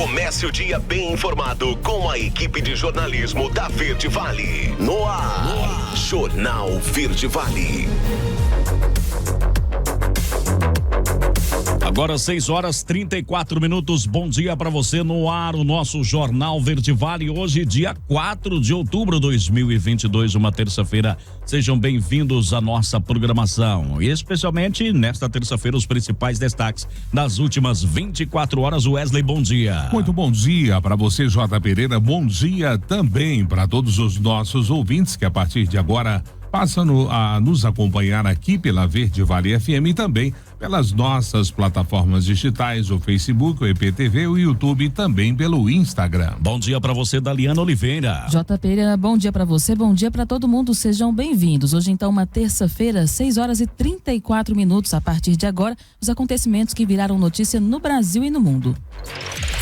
Comece o dia bem informado com a equipe de jornalismo da Verde Vale. No ar, Jornal Verde Vale. Agora 6h34. Bom dia para você. No ar, o nosso Jornal Verde Vale. Hoje, dia 4 de outubro de 2022, uma terça-feira. Sejam bem-vindos à nossa programação. E especialmente nesta terça-feira, os principais destaques das últimas 24 horas. Wesley, bom dia. Muito bom dia para você, J. Pereira. Bom dia também para todos os nossos ouvintes que a partir de agora passam a nos acompanhar aqui pela Verde Vale FM e também pelas nossas plataformas digitais, o Facebook, o EPTV, o YouTube e também pelo Instagram. Bom dia para você, Daliana Oliveira. J. Pereira, bom dia para você, bom dia para todo mundo, sejam bem-vindos. Hoje então uma terça-feira, 6h34. A partir de agora, os acontecimentos que viraram notícia no Brasil e no mundo.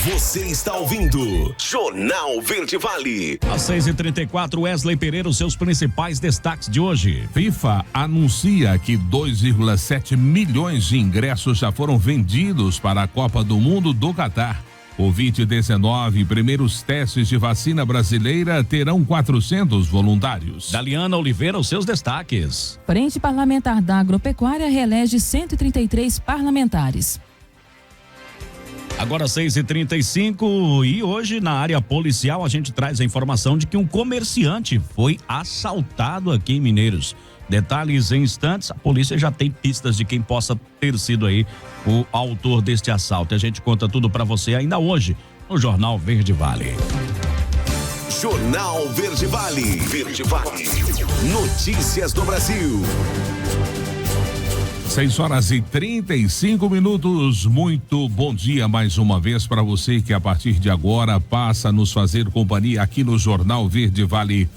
Você está ouvindo Jornal Verde Vale. Às 6h34, Wesley Pereira, os seus principais destaques de hoje. FIFA anuncia que 2,7 milhões de ingressos já foram vendidos para a Copa do Mundo do Catar. Covid-19, primeiros testes de vacina brasileira terão 400 voluntários. Daliana Oliveira, os seus destaques. Frente Parlamentar da Agropecuária reelege 133 parlamentares. Agora 6h35 e hoje na área policial a gente traz a informação de que um comerciante foi assaltado aqui em Mineiros. Detalhes em instantes, a polícia já tem pistas de quem possa ter sido aí o autor deste assalto. A gente conta tudo pra você ainda hoje no Jornal Verde Vale. Jornal Verde Vale. Verde Vale. Notícias do Brasil. 6h35. Muito bom dia mais uma vez para você que a partir de agora passa a nos fazer companhia aqui no Jornal Verde Vale.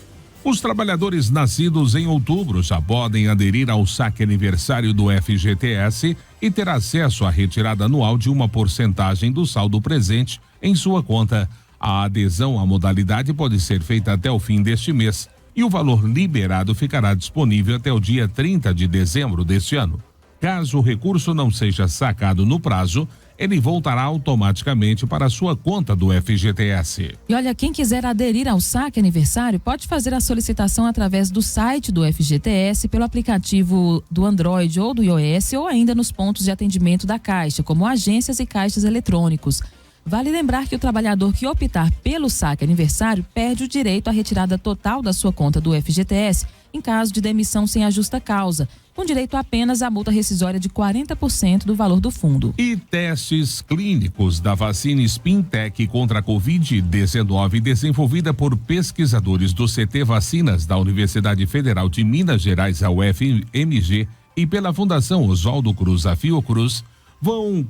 Os trabalhadores nascidos em outubro já podem aderir ao saque aniversário do FGTS e ter acesso à retirada anual de uma porcentagem do saldo presente em sua conta. A adesão à modalidade pode ser feita até o fim deste mês e o valor liberado ficará disponível até o dia 30 de dezembro deste ano. Caso o recurso não seja sacado no prazo, ele voltará automaticamente para a sua conta do FGTS. E olha, quem quiser aderir ao saque aniversário pode fazer a solicitação através do site do FGTS, pelo aplicativo do Android ou do iOS ou ainda nos pontos de atendimento da Caixa, como agências e caixas eletrônicos. Vale lembrar que o trabalhador que optar pelo saque aniversário perde o direito à retirada total da sua conta do FGTS em caso de demissão sem a justa causa, com direito apenas à multa rescisória de 40% do valor do fundo. E testes clínicos da vacina Spintec contra a Covid-19, desenvolvida por pesquisadores do CT Vacinas da Universidade Federal de Minas Gerais, a UFMG, e pela Fundação Oswaldo Cruz, a Fiocruz, vão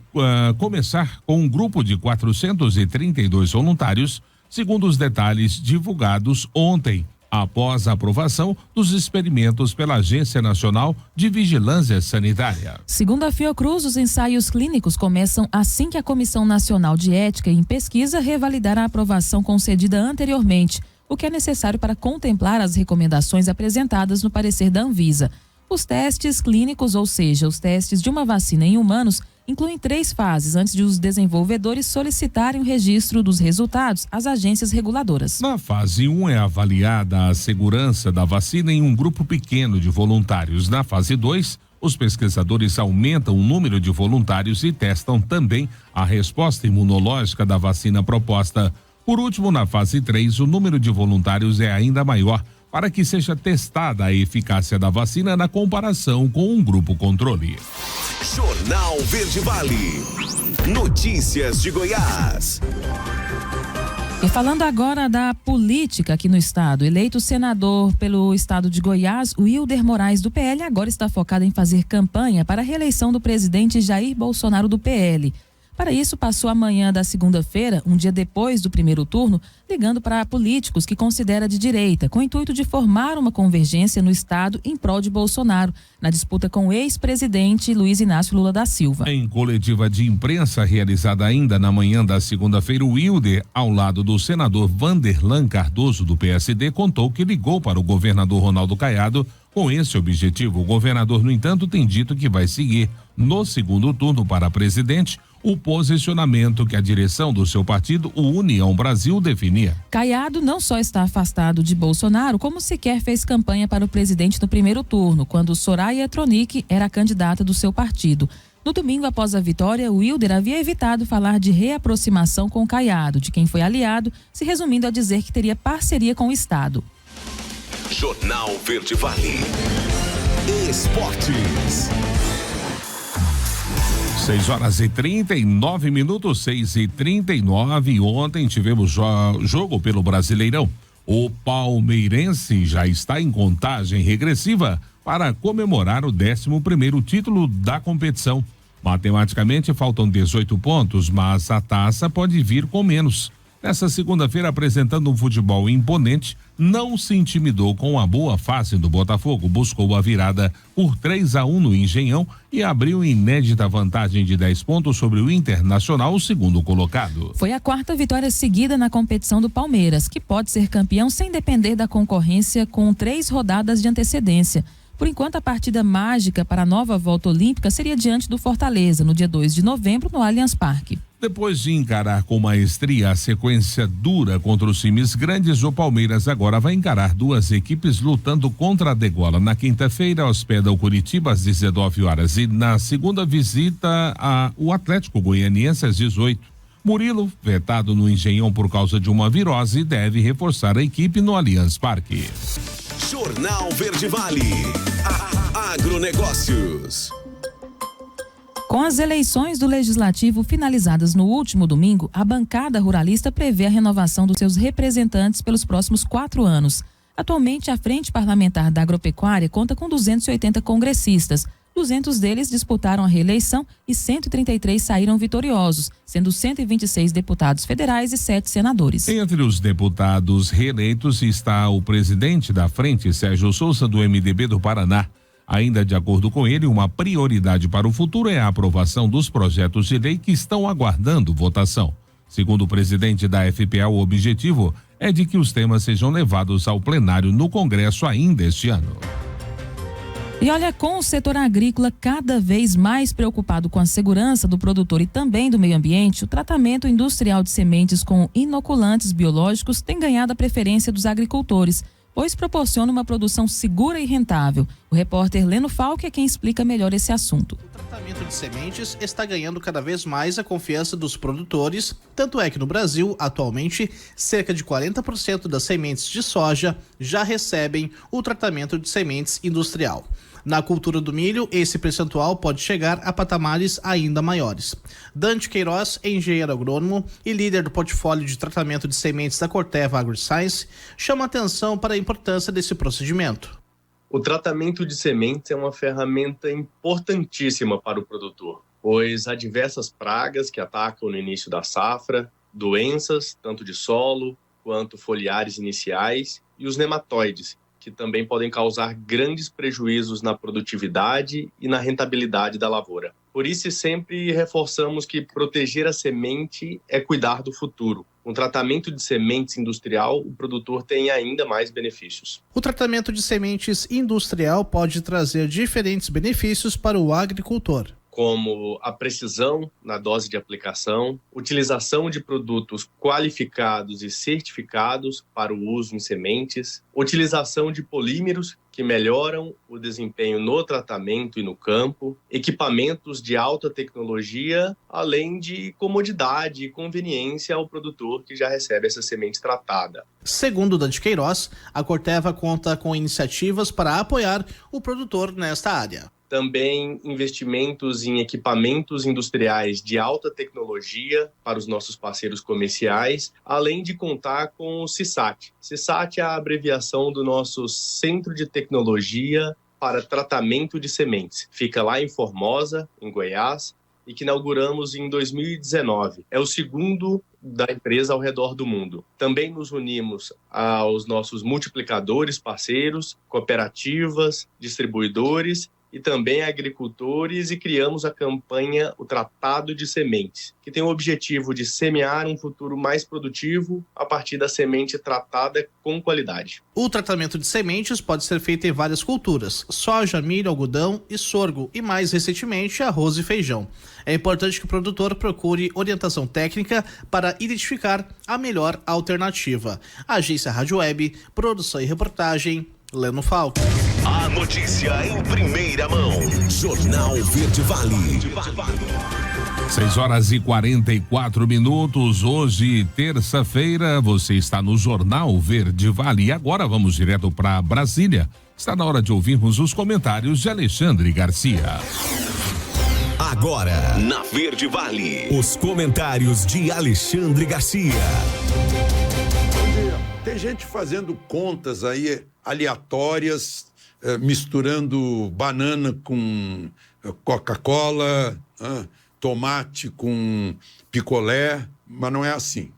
começar com um grupo de 432 voluntários, segundo os detalhes divulgados ontem, após a aprovação dos experimentos pela Agência Nacional de Vigilância Sanitária. Segundo a Fiocruz, os ensaios clínicos começam assim que a Comissão Nacional de Ética em Pesquisa revalidar a aprovação concedida anteriormente, o que é necessário para contemplar as recomendações apresentadas no parecer da Anvisa. Os testes clínicos, ou seja, os testes de uma vacina em humanos, incluem 3 fases antes de os desenvolvedores solicitarem o registro dos resultados às agências reguladoras. Na fase 1 é avaliada a segurança da vacina em um grupo pequeno de voluntários. Na fase 2, os pesquisadores aumentam o número de voluntários e testam também a resposta imunológica da vacina proposta. Por último, na fase 3, o número de voluntários é ainda maior, para que seja testada a eficácia da vacina na comparação com um grupo controle. Jornal Verde Vale. Notícias de Goiás. E falando agora da política aqui no estado, eleito senador pelo estado de Goiás, o Wilder Moraes do PL agora está focado em fazer campanha para a reeleição do presidente Jair Bolsonaro do PL. Para isso, passou a manhã da segunda-feira, um dia depois do primeiro turno, ligando para políticos que considera de direita, com o intuito de formar uma convergência no estado em prol de Bolsonaro, na disputa com o ex-presidente Luiz Inácio Lula da Silva. Em coletiva de imprensa realizada ainda na manhã da segunda-feira, o Wilder, ao lado do senador Vanderlan Cardoso do PSD, contou que ligou para o governador Ronaldo Caiado com esse objetivo. O governador, no entanto, tem dito que vai seguir no segundo turno para presidente o posicionamento que a direção do seu partido, o União Brasil, definia. Caiado não só está afastado de Bolsonaro, como sequer fez campanha para o presidente no primeiro turno, quando Soraya Tronic era a candidata do seu partido. No domingo, após a vitória, Wilder havia evitado falar de reaproximação com Caiado, de quem foi aliado, se resumindo a dizer que teria parceria com o Estado. Jornal Verde Vale. Esportes. 6h39, 6h39. Ontem tivemos jogo pelo Brasileirão. O palmeirense já está em contagem regressiva para comemorar o 11º título da competição. Matematicamente faltam 18 pontos, mas a taça pode vir com menos. Nessa segunda-feira, apresentando um futebol imponente, não se intimidou com a boa fase do Botafogo, buscou a virada por 3-1 no Engenhão e abriu inédita vantagem de 10 pontos sobre o Internacional, o segundo colocado. Foi a quarta vitória seguida na competição do Palmeiras, que pode ser campeão sem depender da concorrência com 3 rodadas de antecedência. Por enquanto, a partida mágica para a nova volta olímpica seria diante do Fortaleza, no dia 2 de novembro, no Allianz Parque. Depois de encarar com maestria a sequência dura contra os times grandes, o Palmeiras agora vai encarar 2 equipes lutando contra a degola. Na quinta-feira, hospeda o Curitiba às 19 horas e na segunda visita o Atlético Goianiense às 18. Murilo, vetado no Engenhão por causa de uma virose, deve reforçar a equipe no Allianz Parque. Jornal Verde Vale. Agronegócios. Com as eleições do Legislativo finalizadas no último domingo, a bancada ruralista prevê a renovação dos seus representantes pelos próximos 4 anos. Atualmente, a Frente Parlamentar da Agropecuária conta com 280 congressistas. 200 deles disputaram a reeleição e 133 saíram vitoriosos, sendo 126 deputados federais e 7 senadores. Entre os deputados reeleitos está o presidente da frente, Sérgio Souza, do MDB do Paraná. Ainda de acordo com ele, uma prioridade para o futuro é a aprovação dos projetos de lei que estão aguardando votação. Segundo o presidente da FPA, o objetivo é de que os temas sejam levados ao plenário no Congresso ainda este ano. E olha, com o setor agrícola cada vez mais preocupado com a segurança do produtor e também do meio ambiente, o tratamento industrial de sementes com inoculantes biológicos tem ganhado a preferência dos agricultores, pois proporciona uma produção segura e rentável. O repórter Leno Falck é quem explica melhor esse assunto. O tratamento de sementes está ganhando cada vez mais a confiança dos produtores, tanto é que no Brasil, atualmente, cerca de 40% das sementes de soja já recebem o tratamento de sementes industrial. Na cultura do milho, esse percentual pode chegar a patamares ainda maiores. Dante Queiroz, engenheiro agrônomo e líder do portfólio de tratamento de sementes da Corteva AgriScience, chama atenção para a importância desse procedimento. O tratamento de sementes é uma ferramenta importantíssima para o produtor, pois há diversas pragas que atacam no início da safra, doenças, tanto de solo quanto foliares iniciais, e os nematóides, que também podem causar grandes prejuízos na produtividade e na rentabilidade da lavoura. Por isso, sempre reforçamos que proteger a semente é cuidar do futuro. Com tratamento de sementes industrial, o produtor tem ainda mais benefícios. O tratamento de sementes industrial pode trazer diferentes benefícios para o agricultor, como a precisão na dose de aplicação, utilização de produtos qualificados e certificados para o uso em sementes, utilização de polímeros que melhoram o desempenho no tratamento e no campo, equipamentos de alta tecnologia, além de comodidade e conveniência ao produtor que já recebe essa semente tratada. Segundo Dante Queiroz, a Corteva conta com iniciativas para apoiar o produtor nesta área. Também investimentos em equipamentos industriais de alta tecnologia para os nossos parceiros comerciais, além de contar com o CISAT. CISAT é a abreviação do nosso Centro de Tecnologia para Tratamento de Sementes. Fica lá em Formosa, em Goiás, e que inauguramos em 2019. É o segundo da empresa ao redor do mundo. Também nos unimos aos nossos multiplicadores parceiros, cooperativas, distribuidores e também agricultores e criamos a campanha O Tratado de Sementes, que tem o objetivo de semear um futuro mais produtivo a partir da semente tratada com qualidade. O tratamento de sementes pode ser feito em várias culturas: soja, milho, algodão e sorgo, e mais recentemente arroz e feijão. É importante que o produtor procure orientação técnica para identificar a melhor alternativa. Agência Rádio Web, produção e reportagem, Leno Falco. A notícia em primeira mão. Jornal Verde Vale. 6h44. Hoje, terça-feira, você está no Jornal Verde Vale. E agora vamos direto para Brasília. Está na hora de ouvirmos os comentários de Alexandre Garcia. Agora, na Verde Vale, os comentários de Alexandre Garcia. Bom dia. Tem gente fazendo contas aí aleatórias, misturando banana com Coca-Cola, tomate com picolé, mas não é assim.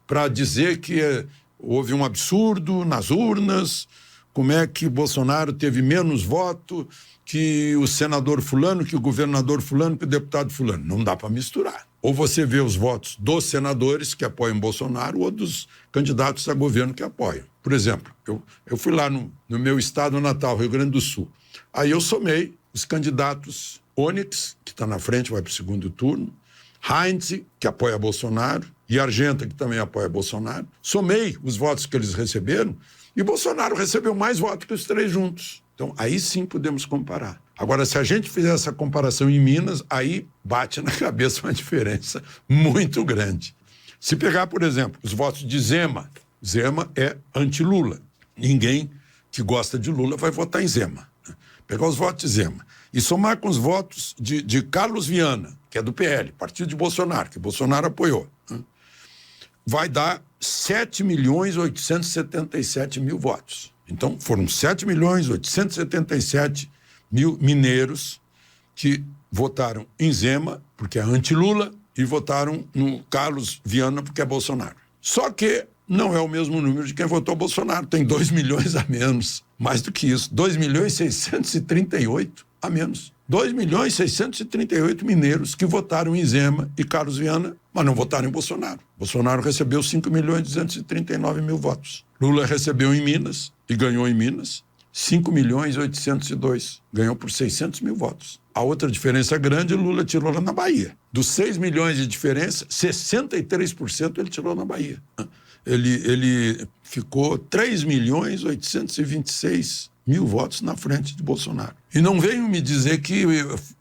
Para dizer que houve um absurdo nas urnas, como é que Bolsonaro teve menos voto que o senador fulano, que o governador fulano, que o deputado fulano. Não dá para misturar. Ou você vê os votos dos senadores que apoiam Bolsonaro ou dos candidatos a governo que apoiam. Por exemplo, eu fui lá no meu estado natal, Rio Grande do Sul. Aí eu somei os candidatos Onyx, que está na frente, vai para o segundo turno, Heinz, que apoia Bolsonaro, e Argenta, que também apoia Bolsonaro. Somei os votos que eles receberam e Bolsonaro recebeu mais votos que os três juntos. Então, aí sim podemos comparar. Agora, se a gente fizer essa comparação em Minas, aí bate na cabeça uma diferença muito grande. Se pegar, por exemplo, os votos de Zema, Zema é anti-Lula. Ninguém que gosta de Lula vai votar em Zema. Pegar os votos de Zema e somar com os votos de Carlos Viana, que é do PL, partido de Bolsonaro, que Bolsonaro apoiou, vai dar 7.877.000 votos. Então, foram 7.877.000 mineiros que votaram em Zema, porque é anti-Lula, e votaram no Carlos Viana, porque é Bolsonaro. Só que não é o mesmo número de quem votou Bolsonaro. Tem 2 milhões a menos. Mais do que isso, 2.638.000 a menos. 2.638.000 mineiros que votaram em Zema e Carlos Viana, mas não votaram em Bolsonaro. Bolsonaro recebeu 5.239.000 votos. Lula recebeu em Minas e ganhou em Minas 5.802.000. Ganhou por 600.000 votos. A outra diferença grande, Lula tirou lá na Bahia. Dos 6 milhões de diferença, 63% ele tirou na Bahia. Ele ficou 3.826.000 votos na frente de Bolsonaro. E não venham me dizer que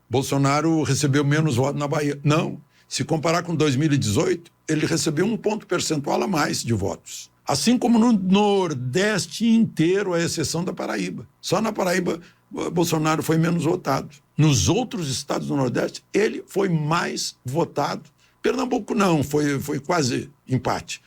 Bolsonaro recebeu menos votos na Bahia. Não. Se comparar com 2018, ele recebeu 1 ponto percentual a mais de votos. Assim como no Nordeste inteiro, à exceção da Paraíba. Só na Paraíba, Bolsonaro foi menos votado. Nos outros estados do Nordeste, ele foi mais votado. Pernambuco não, foi quase empate.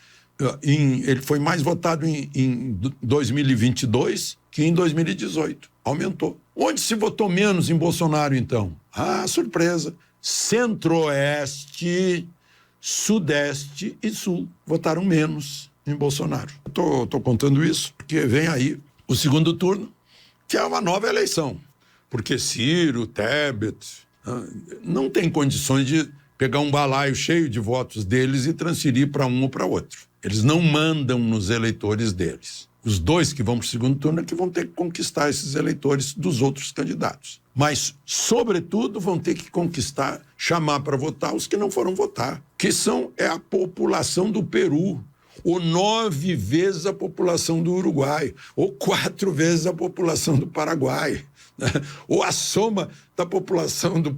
Ele foi mais votado em 2022 que em 2018. Aumentou. Onde se votou menos em Bolsonaro, então? Ah, surpresa. Centro-Oeste, Sudeste e Sul votaram menos em Bolsonaro. Estou contando isso porque vem aí o segundo turno, que é uma nova eleição. Porque Ciro, Tebet, não tem condições de pegar um balaio cheio de votos deles e transferir para um ou para outro. Eles não mandam nos eleitores deles. Os dois que vão para o segundo turno é que vão ter que conquistar esses eleitores dos outros candidatos. Mas, sobretudo, vão ter que conquistar, chamar para votar os que não foram votar, que é a população do Peru, ou 9 vezes a população do Uruguai, ou 4 vezes a população do Paraguai, né? Ou a soma da população do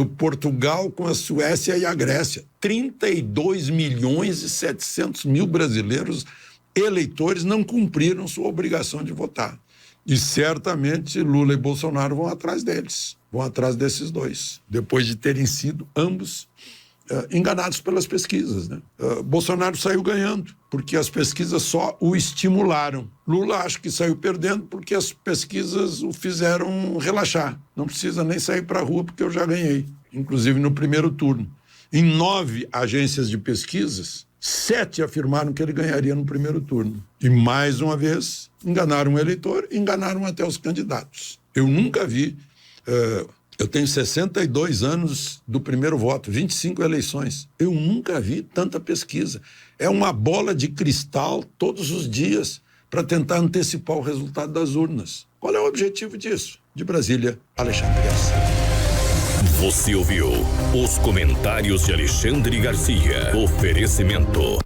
Portugal com a Suécia e a Grécia. 32.700.000 brasileiros eleitores não cumpriram sua obrigação de votar. E certamente Lula e Bolsonaro vão atrás deles, vão atrás desses dois, depois de terem sido ambos enganados pelas pesquisas, né? Bolsonaro saiu ganhando, porque as pesquisas só o estimularam. Lula acho que saiu perdendo porque as pesquisas o fizeram relaxar. Não precisa nem sair para a rua porque eu já ganhei, inclusive no primeiro turno. Em 9 agências de pesquisas, 7 afirmaram que ele ganharia no primeiro turno. E, mais uma vez, enganaram o eleitor, enganaram até os candidatos. Eu nunca vi. Eu tenho 62 anos do primeiro voto, 25 eleições. Eu nunca vi tanta pesquisa. É uma bola de cristal todos os dias para tentar antecipar o resultado das urnas. Qual é o objetivo disso? De Brasília, Alexandre Garcia. Você ouviu os comentários de Alexandre Garcia. Oferecimento.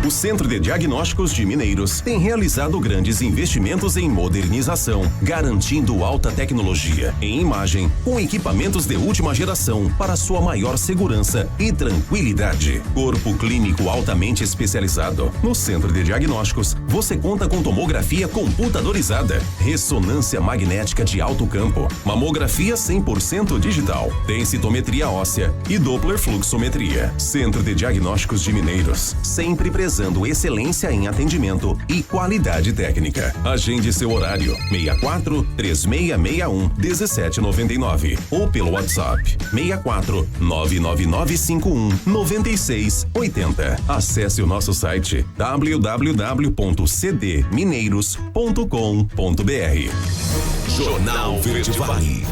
O Centro de Diagnósticos de Mineiros tem realizado grandes investimentos em modernização, garantindo alta tecnologia em imagem, com equipamentos de última geração para sua maior segurança e tranquilidade. Corpo clínico altamente especializado. No Centro de Diagnósticos, você conta com tomografia computadorizada, ressonância magnética de alto campo, mamografia 100% digital, densitometria óssea e Doppler fluxometria. Centro de Diagnósticos de Mineiros, sempre prezando excelência em atendimento e qualidade técnica. Agende seu horário 64-3661-1799 ou pelo WhatsApp 64-99951-9680. Acesse o nosso site www.cdmineiros.com.br. Jornal Verde Vale.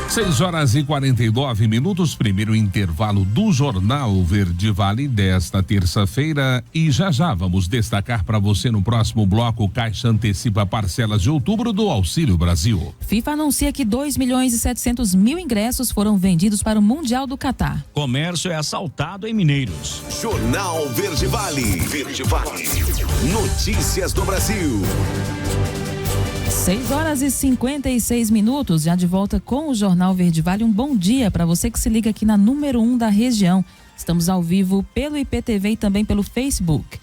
6h49, primeiro intervalo do Jornal Verde Vale desta terça-feira, e já vamos destacar para você no próximo bloco: Caixa antecipa parcelas de outubro do Auxílio Brasil. FIFA anuncia que 2.700.000 ingressos foram vendidos para o Mundial do Catar. Comércio é assaltado em Mineiros. Jornal Verde Vale. Verde Vale. Notícias do Brasil. 6h56, já de volta com o Jornal Verde Vale. Um bom dia para você que se liga aqui na número 1 da região. Estamos ao vivo pelo IPTV e também pelo Facebook.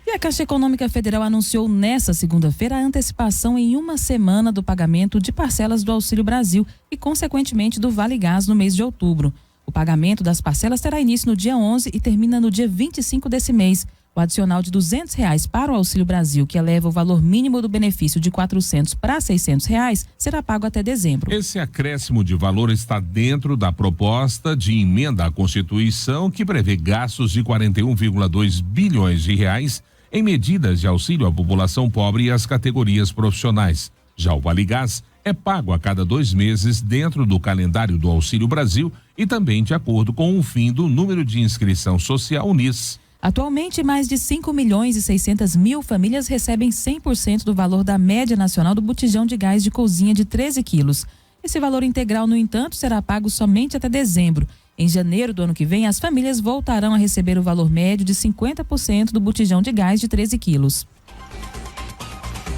E a Caixa Econômica Federal anunciou nesta segunda-feira a antecipação em uma semana do pagamento de parcelas do Auxílio Brasil e, consequentemente, do Vale Gás no mês de outubro. O pagamento das parcelas terá início no dia 11 e termina no dia 25 desse mês. O adicional de R$200 para o Auxílio Brasil, que eleva o valor mínimo do benefício de R$400 para R$600, será pago até dezembro. Esse acréscimo de valor está dentro da proposta de emenda à Constituição, que prevê gastos de 41,2 bilhões de reais em medidas de auxílio à população pobre e às categorias profissionais. Já o Vale Gás é pago a cada 2 meses dentro do calendário do Auxílio Brasil e também de acordo com o fim do número de inscrição social NIS. Atualmente, mais de 5.600.000 famílias recebem 100% do valor da média nacional do botijão de gás de cozinha de 13 quilos. Esse valor integral, no entanto, será pago somente até dezembro. Em janeiro do ano que vem, as famílias voltarão a receber o valor médio de 50% do botijão de gás de 13 quilos.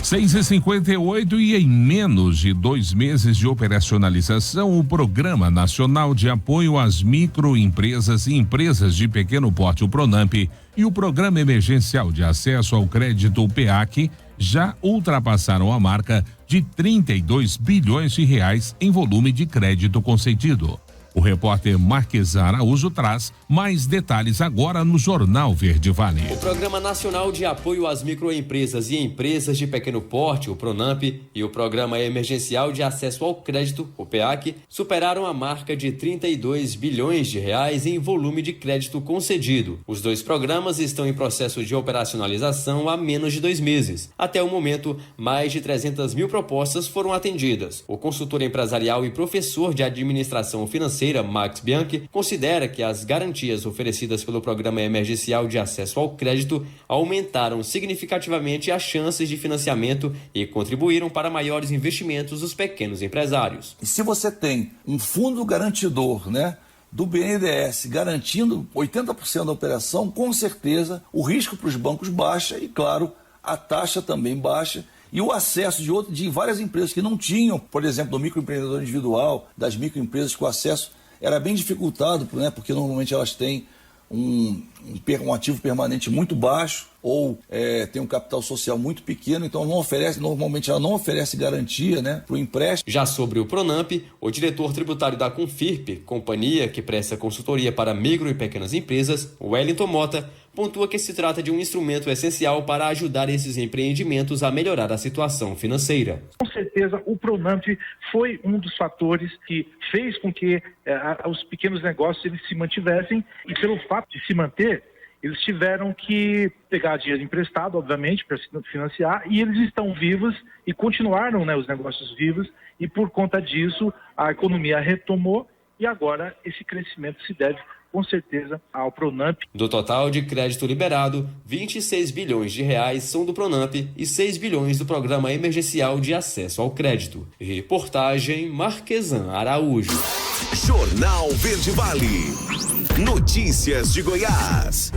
6h58, e em menos de 2 meses de operacionalização, o Programa Nacional de Apoio às Microempresas e Empresas de Pequeno Porte, o PRONAMP, e o Programa Emergencial de Acesso ao Crédito, o PEAC, já ultrapassaram a marca de 32 bilhões de reais em volume de crédito concedido. O repórter Marques Araújo traz mais detalhes agora no Jornal Verde Vale. O Programa Nacional de Apoio às Microempresas e Empresas de Pequeno Porte, o PRONAMP, e o Programa Emergencial de Acesso ao Crédito, o PEAC, superaram a marca de 32 bilhões de reais em volume de crédito concedido. Os dois programas estão em processo de operacionalização há menos de 2 meses. Até o momento, mais de 300.000 propostas foram atendidas. O consultor empresarial e professor de administração financeira, Max Bianchi, considera que as garantias oferecidas pelo Programa Emergencial de Acesso ao Crédito aumentaram significativamente as chances de financiamento e contribuíram para maiores investimentos dos pequenos empresários. E se você tem um fundo garantidor, né, do BNDES garantindo 80% da operação, com certeza o risco para os bancos baixa e, claro, a taxa também baixa. E o acesso de várias empresas que não tinham, por exemplo, do microempreendedor individual, das microempresas, que o acesso era bem dificultado, né, porque normalmente elas têm um ativo permanente muito baixo ou tem um capital social muito pequeno, então normalmente ela não oferece garantia, né, para o empréstimo. Já sobre o PRONAMP, o diretor tributário da Confirp, companhia que presta consultoria para micro e pequenas empresas, Wellington Mota, pontua que se trata de um instrumento essencial para ajudar esses empreendimentos a melhorar a situação financeira. Com certeza, o PRONAMP foi um dos fatores que fez com que os pequenos negócios eles se mantivessem, e pelo fato de se manter, eles tiveram que pegar dinheiro emprestado, obviamente, para se financiar, e eles estão vivos e continuaram, né, os negócios vivos, e por conta disso a economia retomou e agora esse crescimento se deve com certeza ao Pronamp. Do total de crédito liberado, 26 bilhões de reais são do Pronamp e 6 bilhões do Programa Emergencial de Acesso ao Crédito. Reportagem Marquesan Araújo. Jornal Verde Vale. Notícias de Goiás.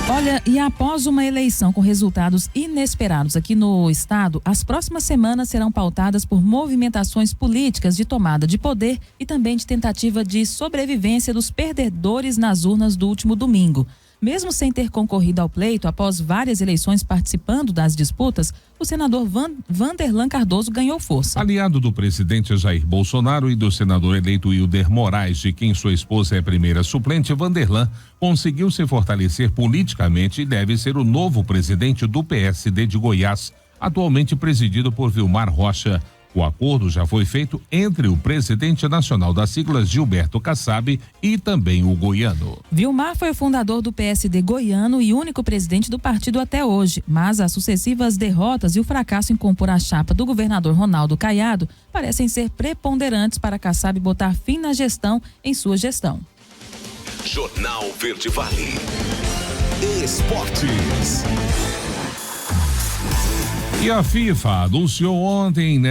Olha, e após uma eleição com resultados inesperados aqui no estado, as próximas semanas serão pautadas por movimentações políticas de tomada de poder e também de tentativa de sobrevivência dos perdedores nas urnas do último domingo. Mesmo sem ter concorrido ao pleito, após várias eleições participando das disputas, o senador Vanderlan Cardoso ganhou força. Aliado do presidente Jair Bolsonaro e do senador eleito Hilder Moraes, de quem sua esposa é a primeira suplente, Vanderlan conseguiu se fortalecer politicamente e deve ser o novo presidente do PSD de Goiás, atualmente presidido por Vilmar Rocha. O acordo já foi feito entre o presidente nacional das siglas, Gilberto Kassab, e também o goiano. Vilmar foi o fundador do PSD goiano e único presidente do partido até hoje, mas as sucessivas derrotas e o fracasso em compor a chapa do governador Ronaldo Caiado parecem ser preponderantes para Kassab botar fim na gestão em sua gestão. Jornal Verde Vale. Esportes. E a FIFA anunciou ontem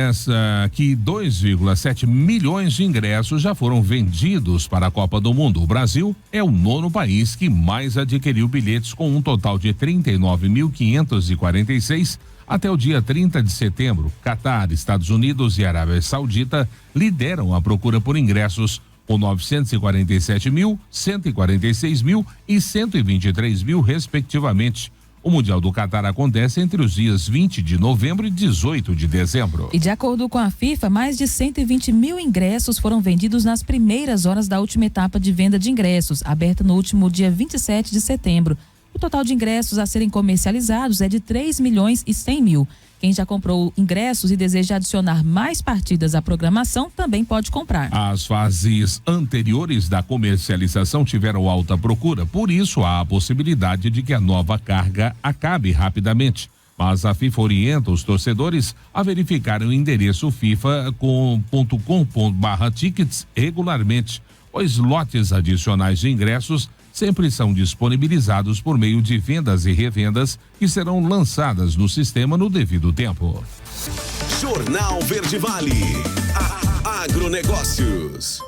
que 2,7 milhões de ingressos já foram vendidos para a Copa do Mundo. O Brasil é o 9º país que mais adquiriu bilhetes, com um total de 39.546 até o dia 30 de setembro. Catar, Estados Unidos e Arábia Saudita lideram a procura por ingressos, com 947 mil, 146 mil e 123 mil, respectivamente. O Mundial do Catar acontece entre os dias 20 de novembro e 18 de dezembro. E de acordo com a FIFA, mais de 120 mil ingressos foram vendidos nas primeiras horas da última etapa de venda de ingressos, aberta no último dia 27 de setembro. O total de ingressos a serem comercializados é de 3 milhões e 100 mil. Quem já comprou ingressos e deseja adicionar mais partidas à programação também pode comprar. As fases anteriores da comercialização tiveram alta procura, por isso há a possibilidade de que a nova carga acabe rapidamente. Mas a FIFA orienta os torcedores a verificarem o endereço fifa.com.br/tickets regularmente. Os lotes adicionais de ingressos sempre são disponibilizados por meio de vendas e revendas que serão lançadas no sistema no devido tempo. Jornal Verde Vale. Agronegócios.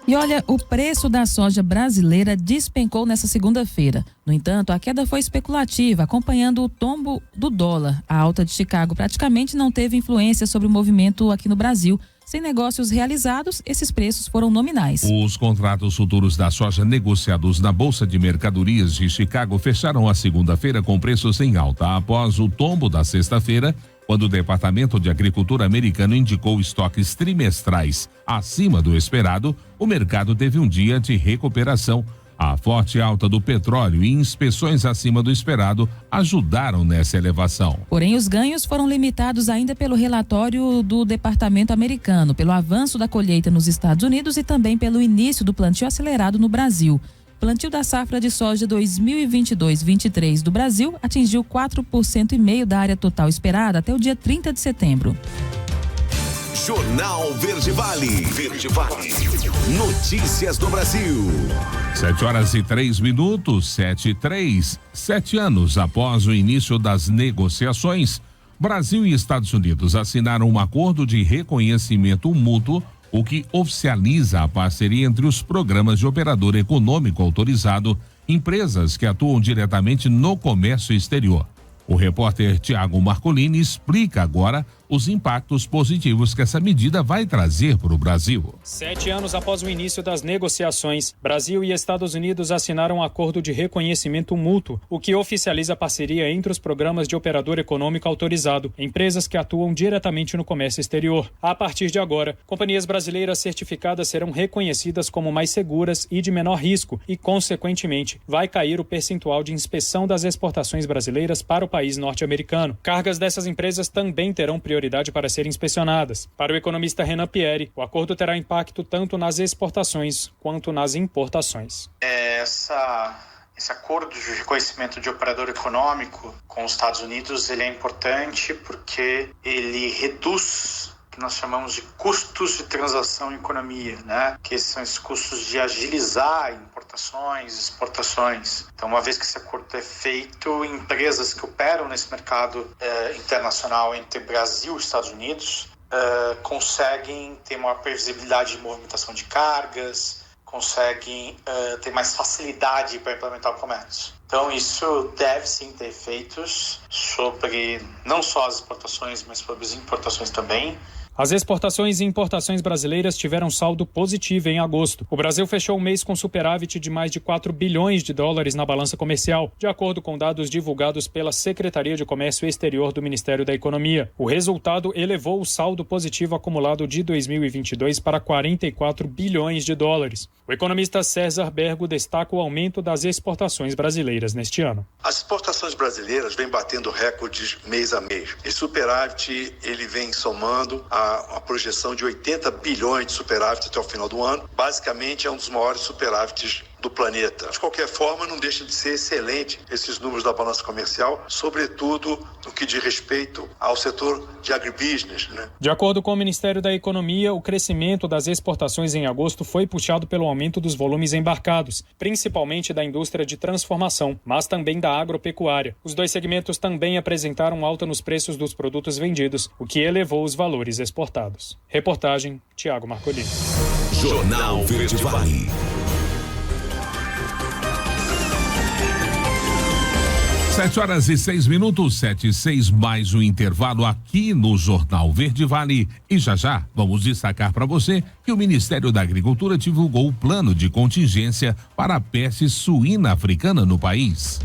E olha, o preço da soja brasileira despencou nessa segunda-feira. No entanto, a queda foi especulativa, acompanhando o tombo do dólar. A alta de Chicago praticamente não teve influência sobre o movimento aqui no Brasil. Sem negócios realizados, esses preços foram nominais. Os contratos futuros da soja negociados na Bolsa de Mercadorias de Chicago fecharam a segunda-feira com preços em alta, após o tombo da sexta-feira, quando o Departamento de Agricultura americano indicou estoques trimestrais acima do esperado. O mercado teve um dia de recuperação. A forte alta do petróleo e inspeções acima do esperado ajudaram nessa elevação. Porém, os ganhos foram limitados ainda pelo relatório do Departamento americano, pelo avanço da colheita nos Estados Unidos e também pelo início do plantio acelerado no Brasil. O plantio da safra de soja 2022-23 do Brasil atingiu 4,5% da área total esperada até o dia 30 de setembro. Jornal Verde Vale. Verde Vale. Notícias do Brasil. 7h03, 7h03. 7 anos após o início das negociações, Brasil e Estados Unidos assinaram um acordo de reconhecimento mútuo, o que oficializa a parceria entre os programas de operador econômico autorizado, empresas que atuam diretamente no comércio exterior. O repórter Tiago Marcolini explica agora os impactos positivos que essa medida vai trazer para o Brasil. 7 anos após o início das negociações, Brasil e Estados Unidos assinaram um acordo de reconhecimento mútuo, o que oficializa a parceria entre os programas de operador econômico autorizado, empresas que atuam diretamente no comércio exterior. A partir de agora, companhias brasileiras certificadas serão reconhecidas como mais seguras e de menor risco e, consequentemente, vai cair o percentual de inspeção das exportações brasileiras para o país norte-americano. Cargas dessas empresas também terão prioridade prioridade para serem inspecionadas. Para o economista Renan Pieri, o acordo terá impacto tanto nas exportações quanto nas importações. Esse acordo de reconhecimento de operador econômico com os Estados Unidos, ele é importante porque ele reduz o que nós chamamos de custos de transação em economia, né? Que são esses custos de agilizar importações, exportações. Então, uma vez que esse acordo é feito, empresas que operam nesse mercado internacional entre Brasil e Estados Unidos conseguem ter maior previsibilidade de movimentação de cargas, conseguem ter mais facilidade para implementar o comércio. Então, isso deve sim ter efeitos sobre não só as exportações, mas sobre as importações também. As exportações e importações brasileiras tiveram saldo positivo em agosto. O Brasil fechou o mês com superávit de mais de 4 bilhões de dólares na balança comercial, de acordo com dados divulgados pela Secretaria de Comércio Exterior do Ministério da Economia. O resultado elevou o saldo positivo acumulado de 2022 para 44 bilhões de dólares. O economista César Bergo destaca o aumento das exportações brasileiras neste ano. As exportações brasileiras vêm batendo recordes mês a mês. Esse superávit ele vem somando a projeção de 80 bilhões de superávit até o final do ano. Basicamente, é um dos maiores superávites do planeta. De qualquer forma, não deixa de ser excelente esses números da balança comercial, sobretudo no que diz respeito ao setor de agribusiness, né? De acordo com o Ministério da Economia, o crescimento das exportações em agosto foi puxado pelo aumento dos volumes embarcados, principalmente da indústria de transformação, mas também da agropecuária. Os dois segmentos também apresentaram alta nos preços dos produtos vendidos, o que elevou os valores exportados. Reportagem, Tiago Marcolini. Jornal Verde Vale. 7h06, 7h06, mais um intervalo aqui no Jornal Verde Vale. E já vamos destacar para você que o Ministério da Agricultura divulgou o plano de contingência para a peste suína africana no país.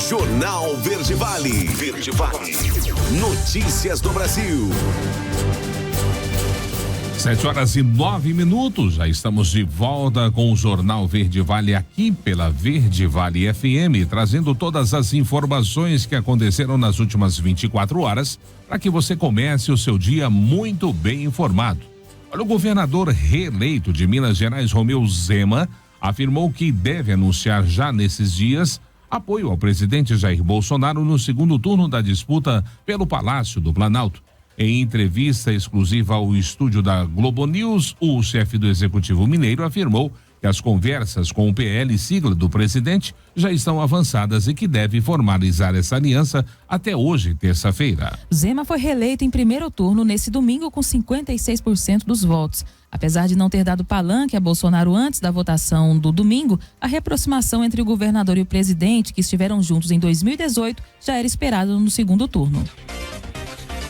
Jornal Verde Vale. Verde Vale. Notícias do Brasil. 7h09, já estamos de volta com o Jornal Verde Vale aqui pela Verde Vale FM, trazendo todas as informações que aconteceram nas últimas 24 horas para que você comece o seu dia muito bem informado. Olha, o governador reeleito de Minas Gerais, Romeu Zema, afirmou que deve anunciar já nesses dias apoio ao presidente Jair Bolsonaro no segundo turno da disputa pelo Palácio do Planalto. Em entrevista exclusiva ao estúdio da Globo News, o chefe do Executivo Mineiro afirmou que as conversas com o PL, sigla do presidente, já estão avançadas e que deve formalizar essa aliança até hoje, terça-feira. Zema foi reeleito em primeiro turno nesse domingo com 56% dos votos. Apesar de não ter dado palanque a Bolsonaro antes da votação do domingo, a reaproximação entre o governador e o presidente, que estiveram juntos em 2018, já era esperada no segundo turno.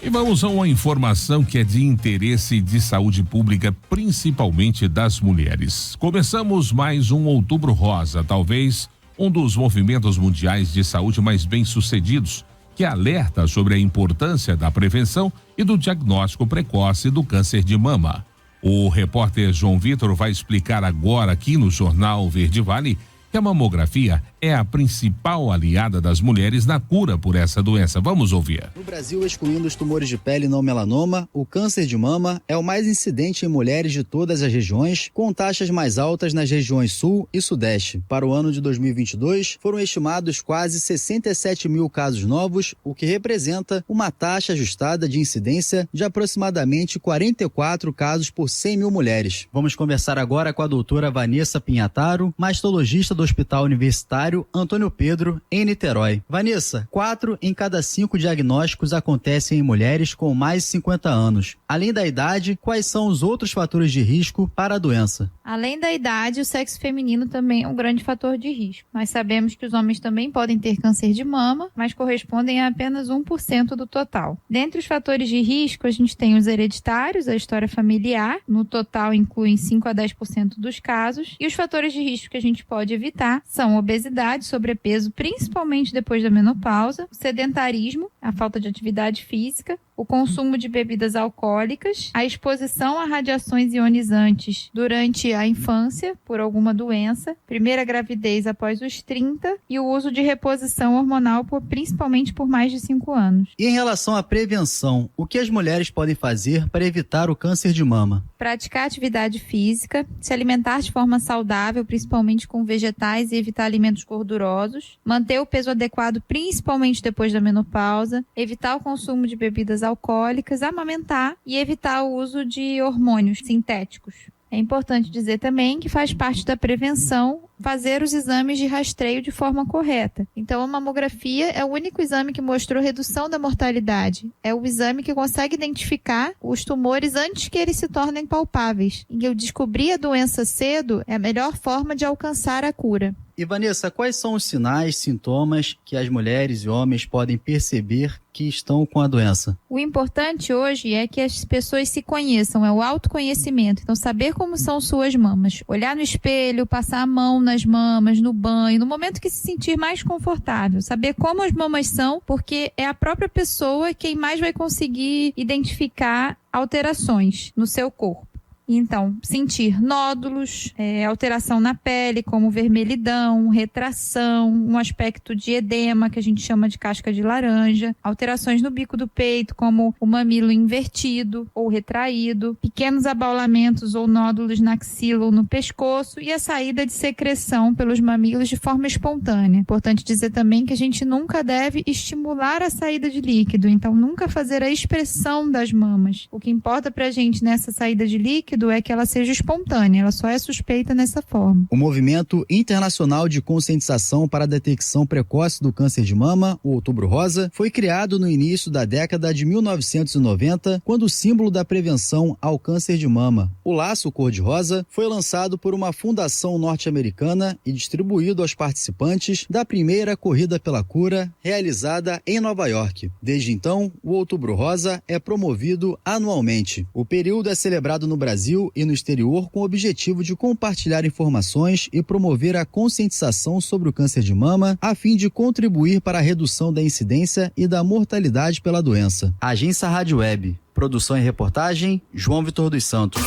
E vamos a uma informação que é de interesse de saúde pública, principalmente das mulheres. Começamos mais um Outubro Rosa, talvez um dos movimentos mundiais de saúde mais bem-sucedidos, que alerta sobre a importância da prevenção e do diagnóstico precoce do câncer de mama. O repórter João Vitor vai explicar agora aqui no Jornal Verde Vale que a mamografia é a principal aliada das mulheres na cura por essa doença. Vamos ouvir. No Brasil, excluindo os tumores de pele não melanoma, o câncer de mama é o mais incidente em mulheres de todas as regiões, com taxas mais altas nas regiões Sul e Sudeste. Para o ano de 2022, foram estimados quase 67 mil casos novos, o que representa uma taxa ajustada de incidência de aproximadamente 44 casos por 100 mil mulheres. Vamos conversar agora com a doutora Vanessa Pinhataro, mastologista do Hospital Universitário Antônio Pedro, em Niterói. Vanessa, 4 em cada 5 diagnósticos acontecem em mulheres com mais de 50 anos. Além da idade, quais são os outros fatores de risco para a doença? Além da idade, o sexo feminino também é um grande fator de risco. Nós sabemos que os homens também podem ter câncer de mama, mas correspondem a apenas 1% do total. Dentre os fatores de risco, a gente tem os hereditários, a história familiar, no total incluem 5 a 10% dos casos, e os fatores de risco que a gente pode evitar são obesidade, sobrepeso, principalmente depois da menopausa, o sedentarismo a falta de atividade física, o consumo de bebidas alcoólicas, a exposição a radiações ionizantes durante a infância por alguma doença, primeira gravidez após os 30 e o uso de reposição hormonal principalmente por mais de 5 anos. E em relação à prevenção, o que as mulheres podem fazer para evitar o câncer de mama? Praticar atividade física, se alimentar de forma saudável, principalmente com vegetais, e evitar alimentos gordurosos, manter o peso adequado, principalmente depois da menopausa, evitar o consumo de bebidas alcoólicas, amamentar e evitar o uso de hormônios sintéticos. É importante dizer também que faz parte da prevenção fazer os exames de rastreio de forma correta. Então, a mamografia é o único exame que mostrou redução da mortalidade. É o exame que consegue identificar os tumores antes que eles se tornem palpáveis. E eu descobrir a doença cedo é a melhor forma de alcançar a cura. E Vanessa, quais são os sinais, sintomas que as mulheres e homens podem perceber que estão com a doença? O importante hoje é que as pessoas se conheçam, é o autoconhecimento. Então, saber como são suas mamas. Olhar no espelho, passar a mão nas mamas, no banho, no momento que se sentir mais confortável. Saber como as mamas são, porque é a própria pessoa quem mais vai conseguir identificar alterações no seu corpo. Então, sentir nódulos, alteração na pele, como vermelhidão, retração, um aspecto de edema, que a gente chama de casca de laranja, alterações no bico do peito, como o mamilo invertido ou retraído, pequenos abaulamentos ou nódulos na axila ou no pescoço e a saída de secreção pelos mamilos de forma espontânea. Importante dizer também que a gente nunca deve estimular a saída de líquido, então nunca fazer a expressão das mamas. O que importa pra gente nessa saída de líquido é que ela seja espontânea, ela só é suspeita nessa forma. O Movimento Internacional de Conscientização para a Detecção Precoce do Câncer de Mama, o Outubro Rosa, foi criado no início da década de 1990, quando o símbolo da prevenção ao câncer de mama, o laço cor-de-rosa, foi lançado por uma fundação norte-americana e distribuído aos participantes da primeira Corrida pela Cura, realizada em Nova York. Desde então, o Outubro Rosa é promovido anualmente. O período é celebrado no Brasil e no exterior com o objetivo de compartilhar informações e promover a conscientização sobre o câncer de mama, a fim de contribuir para a redução da incidência e da mortalidade pela doença. Agência Rádio Web. Produção e reportagem, João Vitor dos Santos.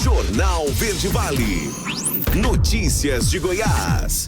Jornal Verde Vale. Notícias de Goiás.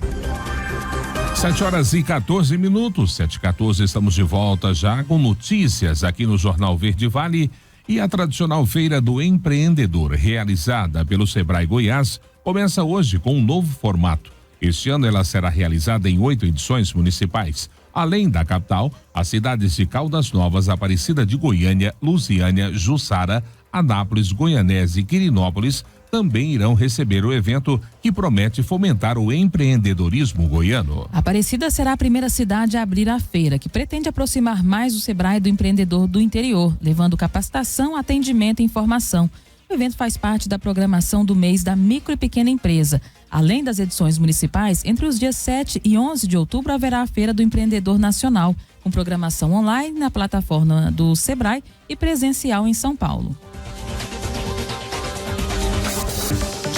7h14, 7h14, estamos de volta já com notícias aqui no Jornal Verde Vale. E a tradicional Feira do Empreendedor, realizada pelo Sebrae Goiás, começa hoje com um novo formato. Este ano ela será realizada em 8 edições municipais. Além da capital, as cidades de Caldas Novas, Aparecida de Goiânia, Lusiânia, Jussara, Anápolis, Goianésia e Quirinópolis também irão receber o evento que promete fomentar o empreendedorismo goiano. Aparecida será a primeira cidade a abrir a feira, que pretende aproximar mais o Sebrae do empreendedor do interior, levando capacitação, atendimento e informação. O evento faz parte da programação do mês da micro e pequena empresa. Além das edições municipais, entre os dias 7 e 11 de outubro haverá a Feira do Empreendedor Nacional, com programação online na plataforma do Sebrae e presencial em São Paulo.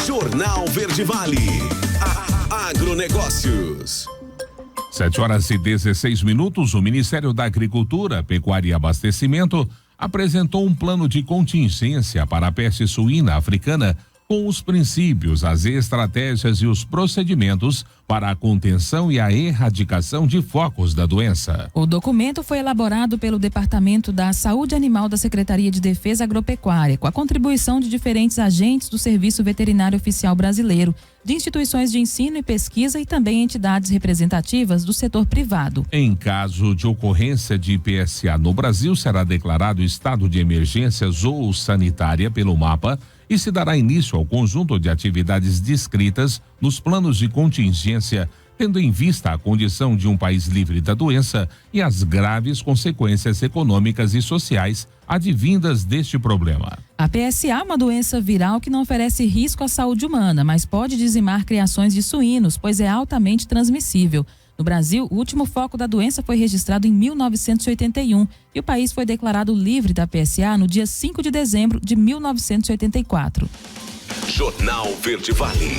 Jornal Verde Vale. Agronegócios. 7h16, o Ministério da Agricultura, Pecuária e Abastecimento apresentou um plano de contingência para a peste suína africana com os princípios, as estratégias e os procedimentos para a contenção e a erradicação de focos da doença. O documento foi elaborado pelo Departamento da Saúde Animal da Secretaria de Defesa Agropecuária, com a contribuição de diferentes agentes do Serviço Veterinário Oficial Brasileiro, de instituições de ensino e pesquisa e também entidades representativas do setor privado. Em caso de ocorrência de PSA no Brasil, será declarado estado de emergência zoossanitária pelo MAPA e se dará início ao conjunto de atividades descritas nos planos de contingência, tendo em vista a condição de um país livre da doença e as graves consequências econômicas e sociais advindas deste problema. A PSA é uma doença viral que não oferece risco à saúde humana, mas pode dizimar criações de suínos, pois é altamente transmissível. No Brasil, o último foco da doença foi registrado em 1981 e o país foi declarado livre da PSA no dia 5 de dezembro de 1984. Jornal Verde Vale.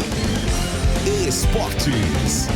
Esportes.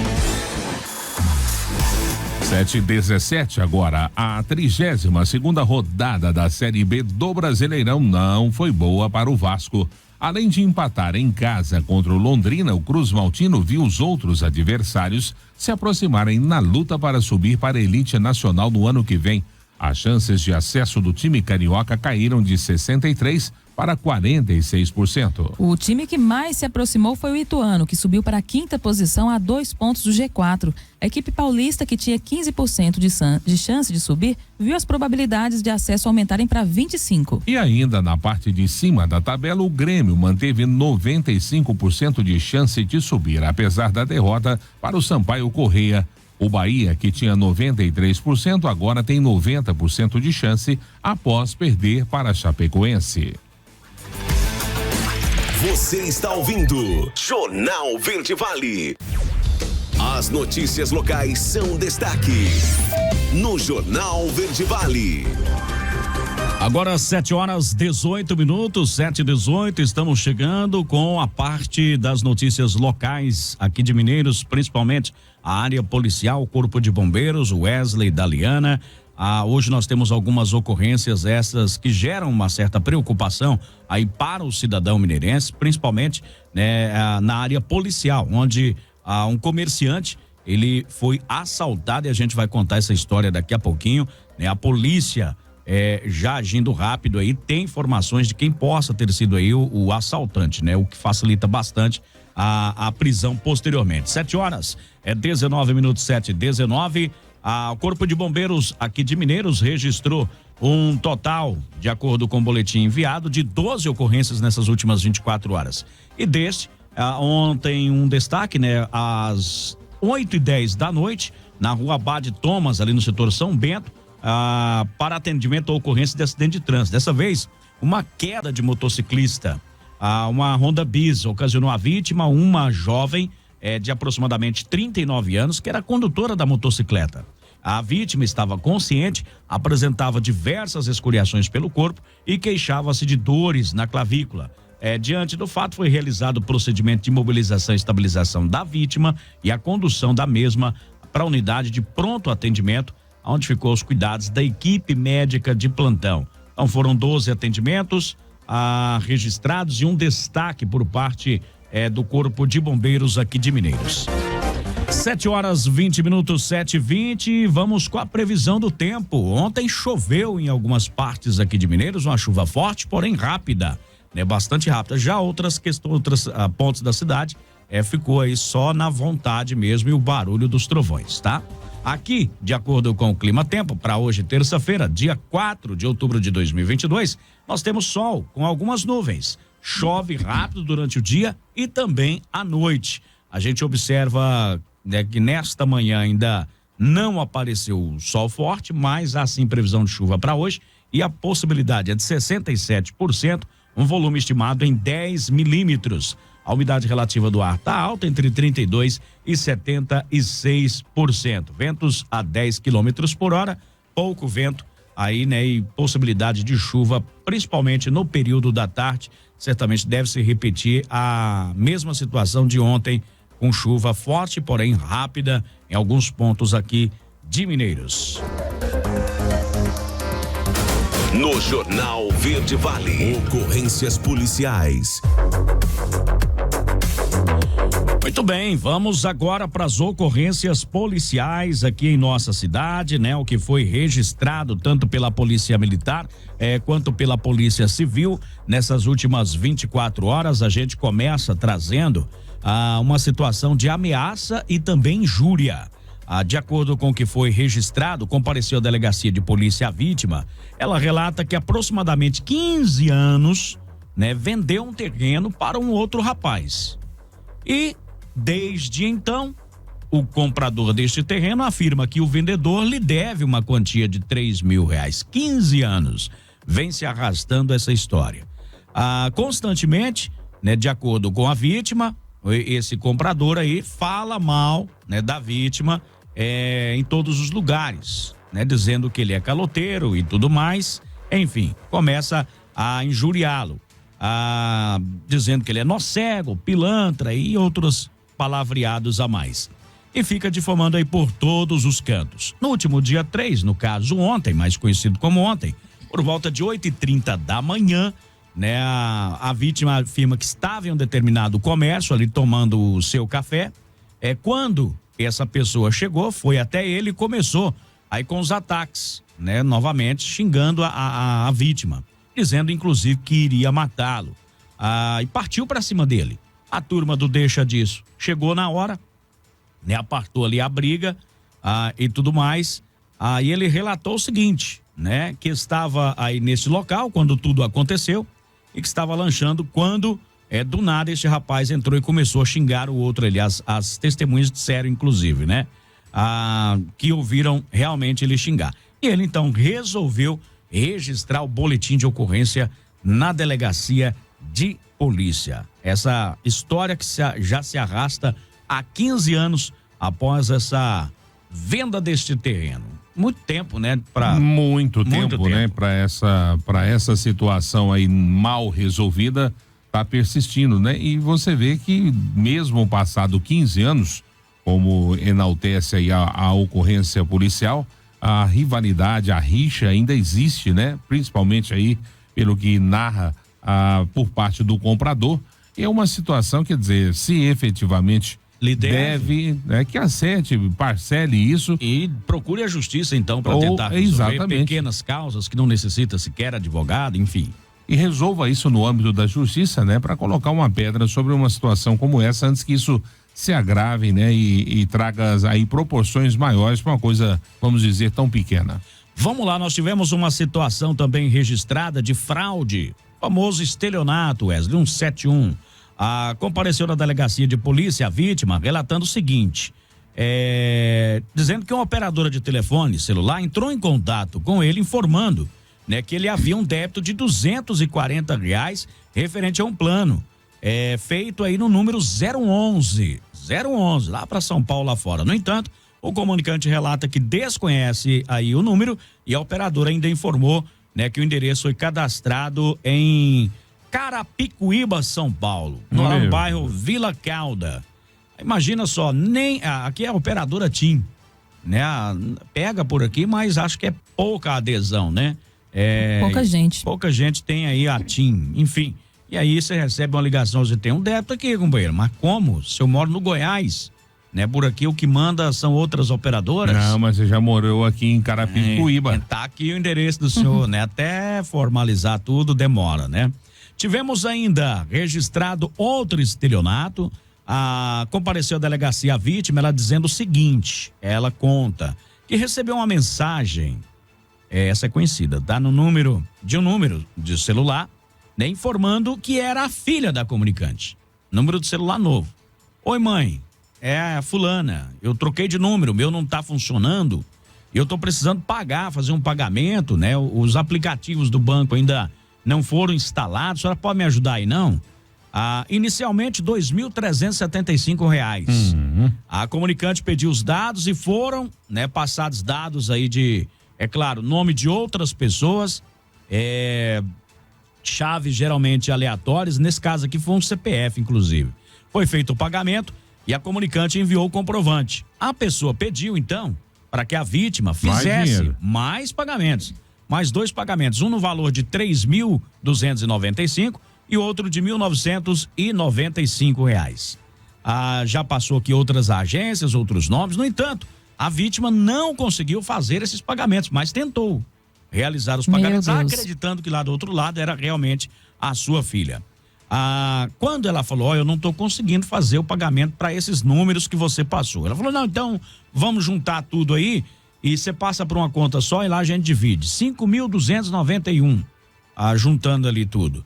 7h17 agora. A 32ª rodada da Série B do Brasileirão não foi boa para o Vasco. Além de empatar em casa contra o Londrina, o Cruz Maltino viu os outros adversários se aproximarem na luta para subir para a elite nacional no ano que vem. As chances de acesso do time carioca caíram de 63% para 46%. O time que mais se aproximou foi o Ituano, que subiu para a 5ª posição a 2 pontos do G4. A equipe paulista, que tinha 15% de chance de subir, viu as probabilidades de acesso aumentarem para 25%. E ainda na parte de cima da tabela, o Grêmio manteve 95% de chance de subir, apesar da derrota para o Sampaio Corrêa. O Bahia, que tinha 93%, agora tem 90% de chance após perder para a Chapecoense. Você está ouvindo Jornal Verde Vale. As notícias locais são destaque no Jornal Verde Vale. Agora 7h18, 7h18, estamos chegando com a parte das notícias locais aqui de Mineiros, principalmente a área policial, o Corpo de Bombeiros, o Wesley, Daliana. Hoje nós temos algumas ocorrências essas que geram uma certa preocupação aí para o cidadão mineirense, principalmente, né, na área policial, onde um comerciante, ele foi assaltado, e a gente vai contar essa história daqui a pouquinho, né? A polícia já agindo rápido aí, tem informações de quem possa ter sido aí o assaltante, né? O que facilita bastante a prisão posteriormente. 7h19, 7h19. O Corpo de Bombeiros aqui de Mineiros registrou um total, de acordo com o boletim enviado, de 12 ocorrências nessas últimas 24 horas. E deste, ontem um destaque, né? Às 8h10 da noite, na rua Abade Thomas, ali no setor São Bento, para atendimento à ocorrência de acidente de trânsito. Dessa vez, uma queda de motociclista. Uma Honda Bis ocasionou a vítima, uma jovem de aproximadamente 39 anos, que era condutora da motocicleta. A vítima estava consciente, apresentava diversas escoriações pelo corpo e queixava-se de dores na clavícula. Diante do fato, foi realizado o procedimento de imobilização e estabilização da vítima e a condução da mesma para a unidade de pronto atendimento, onde ficou os cuidados da equipe médica de plantão. Então foram 12 atendimentos registrados e um destaque por parte do Corpo de Bombeiros aqui de Mineiros. 7h20, 7h20, vamos com a previsão do tempo. Ontem choveu em algumas partes aqui de Mineiros, uma chuva forte, porém rápida, né? Bastante rápida. Já outros pontos da cidade ficou aí só na vontade mesmo e o barulho dos trovões, tá? Aqui, de acordo com o Clima Tempo, para hoje, terça-feira, dia 4 de outubro de 2022, nós temos sol com algumas nuvens. Chove rápido durante o dia e também à noite. A gente observa, né, que nesta manhã ainda não apareceu o sol forte, mas há sim previsão de chuva para hoje e a possibilidade é de 67%, um volume estimado em 10 milímetros. A umidade relativa do ar está alta, entre 32% e 76%. Ventos a 10 quilômetros por hora, pouco vento aí, né? E possibilidade de chuva, principalmente no período da tarde. Certamente deve se repetir a mesma situação de ontem, com chuva forte, porém rápida, em alguns pontos aqui de Mineiros. No Jornal Verde Vale, ocorrências policiais. Muito bem, vamos agora para as ocorrências policiais aqui em nossa cidade, né? O que foi registrado tanto pela Polícia Militar quanto pela Polícia Civil nessas últimas 24 horas. A gente começa trazendo uma situação de ameaça e também injúria. De acordo com o que foi registrado, compareceu à delegacia de polícia a vítima. Ela relata que aproximadamente 15 anos, né, vendeu um terreno para um outro rapaz. E desde então, o comprador deste terreno afirma que o vendedor lhe deve uma quantia de R$3.000. 15 anos vem se arrastando essa história. Constantemente, né, de acordo com a vítima, esse comprador aí fala mal, né, da vítima em todos os lugares, né, dizendo que ele é caloteiro e tudo mais. Enfim, começa a injuriá-lo, dizendo que ele é nó cego, pilantra e outros palavreados a mais. e fica difamando aí por todos os cantos. No último dia 3, no caso ontem, mais conhecido como ontem, por volta de 8h30 da manhã, né, a vítima afirma que estava em um determinado comércio ali tomando o seu café. Quando essa pessoa chegou, foi até ele e começou aí com os ataques, né, novamente xingando a vítima, dizendo inclusive que iria matá-lo. E partiu para cima dele. A turma do deixa disso chegou na hora, né, apartou ali a briga e tudo mais. Aí ele relatou o seguinte, né, que estava aí nesse local quando tudo aconteceu e que estava lanchando quando do nada esse rapaz entrou e começou a xingar o outro ali. As testemunhas disseram inclusive, né, que ouviram realmente ele xingar. E ele então resolveu registrar o boletim de ocorrência na delegacia de polícia. Essa história que já se arrasta há 15 anos após essa venda deste terreno. Muito tempo, né? Muito tempo, né? Para essa situação aí mal resolvida, tá persistindo, né? E você vê que mesmo passado 15 anos, como enaltece aí a ocorrência policial, a rivalidade, a rixa ainda existe, né? Principalmente aí pelo que narra por parte do comprador. É uma situação, quer dizer, se efetivamente deve, né, que acerte, parcele isso. E procure a justiça, então, para tentar resolver pequenas causas que não necessita sequer advogado, enfim. E resolva isso no âmbito da justiça, né, para colocar uma pedra sobre uma situação como essa antes que isso se agrave, né, e traga aí proporções maiores para uma coisa, vamos dizer, tão pequena. Vamos lá, nós tivemos uma situação também registrada de fraude, famoso estelionato, Wesley, 171. Compareceu na delegacia de polícia a vítima, relatando o seguinte, dizendo que uma operadora de telefone celular entrou em contato com ele informando, né, que ele havia um débito de R$240 referente a um plano feito aí no número 011, lá para São Paulo, lá fora. No entanto, o comunicante relata que desconhece aí o número e a operadora ainda informou, né, que o endereço foi cadastrado em Carapicuíba, São Paulo, no bairro Vila Calda. Imagina só, aqui é a operadora TIM, né? Pega por aqui, mas acho que é pouca adesão, né? Pouca gente tem aí a TIM, enfim. E aí você recebe uma ligação, você tem um débito aqui, companheiro, mas como? Se eu moro no Goiás, né? Por aqui o que manda são outras operadoras. Não, mas você já morou aqui em Carapicuíba. Tá aqui o endereço do senhor, né? Até formalizar tudo demora, né? Tivemos ainda registrado outro estelionato. Compareceu à delegacia a vítima, ela dizendo o seguinte, ela conta que recebeu uma mensagem, essa é conhecida, tá? No número de celular, né? Informando que era a filha da comunicante. Número de celular novo. Oi, mãe, é a fulana, eu troquei de número, o meu não tá funcionando, eu tô precisando fazer um pagamento, né? Os aplicativos do banco ainda não foram instalados, a senhora pode me ajudar aí, não? Inicialmente, R$2.375. A comunicante pediu os dados e foram, né, passados dados aí de, claro, nome de outras pessoas, chaves geralmente aleatórias, nesse caso aqui foi um CPF, inclusive. Foi feito o pagamento e a comunicante enviou o comprovante. A pessoa pediu, então, para que a vítima fizesse mais pagamentos. Mais 2 pagamentos, um no valor de R$3.295 e outro de R$1.995. Já passou aqui outras agências, outros nomes, no entanto, a vítima não conseguiu fazer esses pagamentos, mas tentou realizar os pagamentos, acreditando que lá do outro lado era realmente a sua filha. Quando ela falou, eu não estou conseguindo fazer o pagamento para esses números que você passou. Ela falou, não, então vamos juntar tudo aí e você passa para uma conta só e lá a gente divide. 5.291, juntando ali tudo.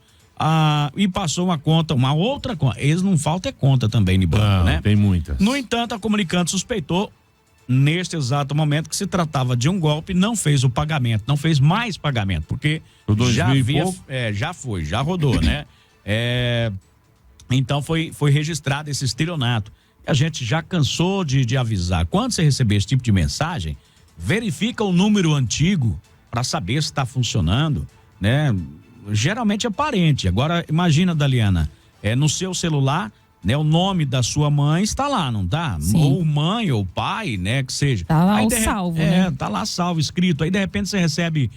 E passou uma outra conta. Eles não faltam conta também no banco, né? Tem muitas. No entanto, a comunicante suspeitou neste exato momento que se tratava de um golpe, não fez o pagamento, não fez mais pagamento, porque já rodou, né? Então foi registrado esse estelionato. A gente já cansou de avisar. Quando você receber esse tipo de mensagem, verifica o número antigo para saber se está funcionando, né? Geralmente é parente. Agora, imagina, Daliana, no seu celular né? O nome da sua mãe está lá, não tá? Sim. Ou mãe ou pai, né? Que seja. Tá lá Aí, o salvo, né? Tá lá salvo, escrito. Aí de repente você recebe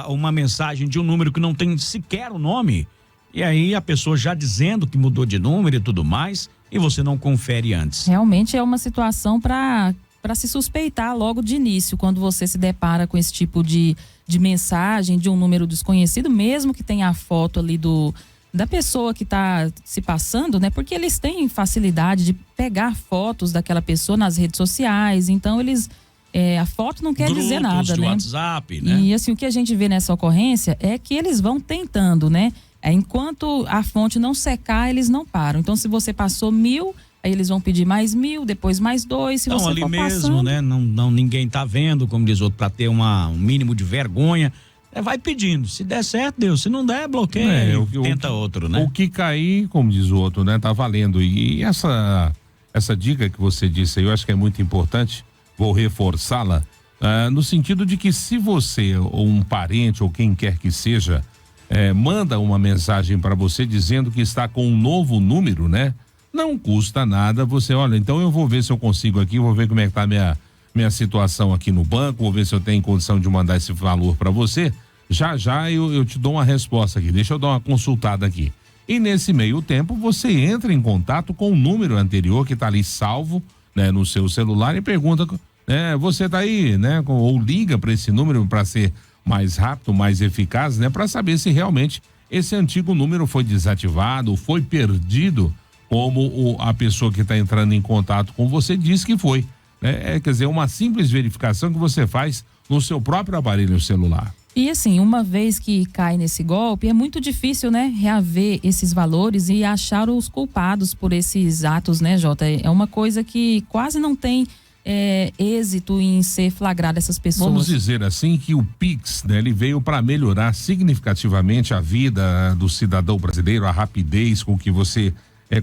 uma mensagem de um número que não tem sequer o nome. E aí a pessoa já dizendo que mudou de número e tudo mais, e você não confere antes. Realmente é uma situação para se suspeitar logo de início, quando você se depara com esse tipo de mensagem de um número desconhecido, mesmo que tenha a foto ali da pessoa que está se passando, né? Porque eles têm facilidade de pegar fotos daquela pessoa nas redes sociais, então eles... a foto não quer dizer nada, de né? WhatsApp, né? E assim, o que a gente vê nessa ocorrência é que eles vão tentando, né? Enquanto a fonte não secar, eles não param. Então, se você passou 1.000, aí eles vão pedir mais 1.000, depois mais 2. Se então, você ali for mesmo, passando... né? Não, ninguém tá vendo, como diz outro, para ter um mínimo de vergonha. Vai pedindo. Se der certo, deu. Se não der, bloqueia e tenta outro, né? O que cair, como diz o outro, né? Tá valendo. E essa dica que você disse aí, eu acho que é muito importante. Vou reforçá-la. No sentido de que se você, ou um parente, ou quem quer que seja, manda uma mensagem para você dizendo que está com um novo número, né? Não custa nada você, olha, então eu vou ver se eu consigo aqui, vou ver como é que tá minha situação aqui no banco, vou ver se eu tenho condição de mandar esse valor para você. Já eu te dou uma resposta aqui, deixa eu dar uma consultada aqui. E nesse meio tempo você entra em contato com o número anterior que tá ali salvo, né, no seu celular e pergunta, você tá aí, né? Ou liga para esse número para ser mais rápido, mais eficaz, né? Para saber se realmente esse antigo número foi desativado, foi perdido, como a pessoa que está entrando em contato com você diz que foi, né? Quer dizer, uma simples verificação que você faz no seu próprio aparelho celular. E assim, uma vez que cai nesse golpe, é muito difícil, né, reaver esses valores e achar os culpados por esses atos, né, Jota? É uma coisa que quase não tem êxito em ser flagrado essas pessoas. Vamos dizer assim que o Pix, né, ele veio para melhorar significativamente a vida do cidadão brasileiro, a rapidez com que você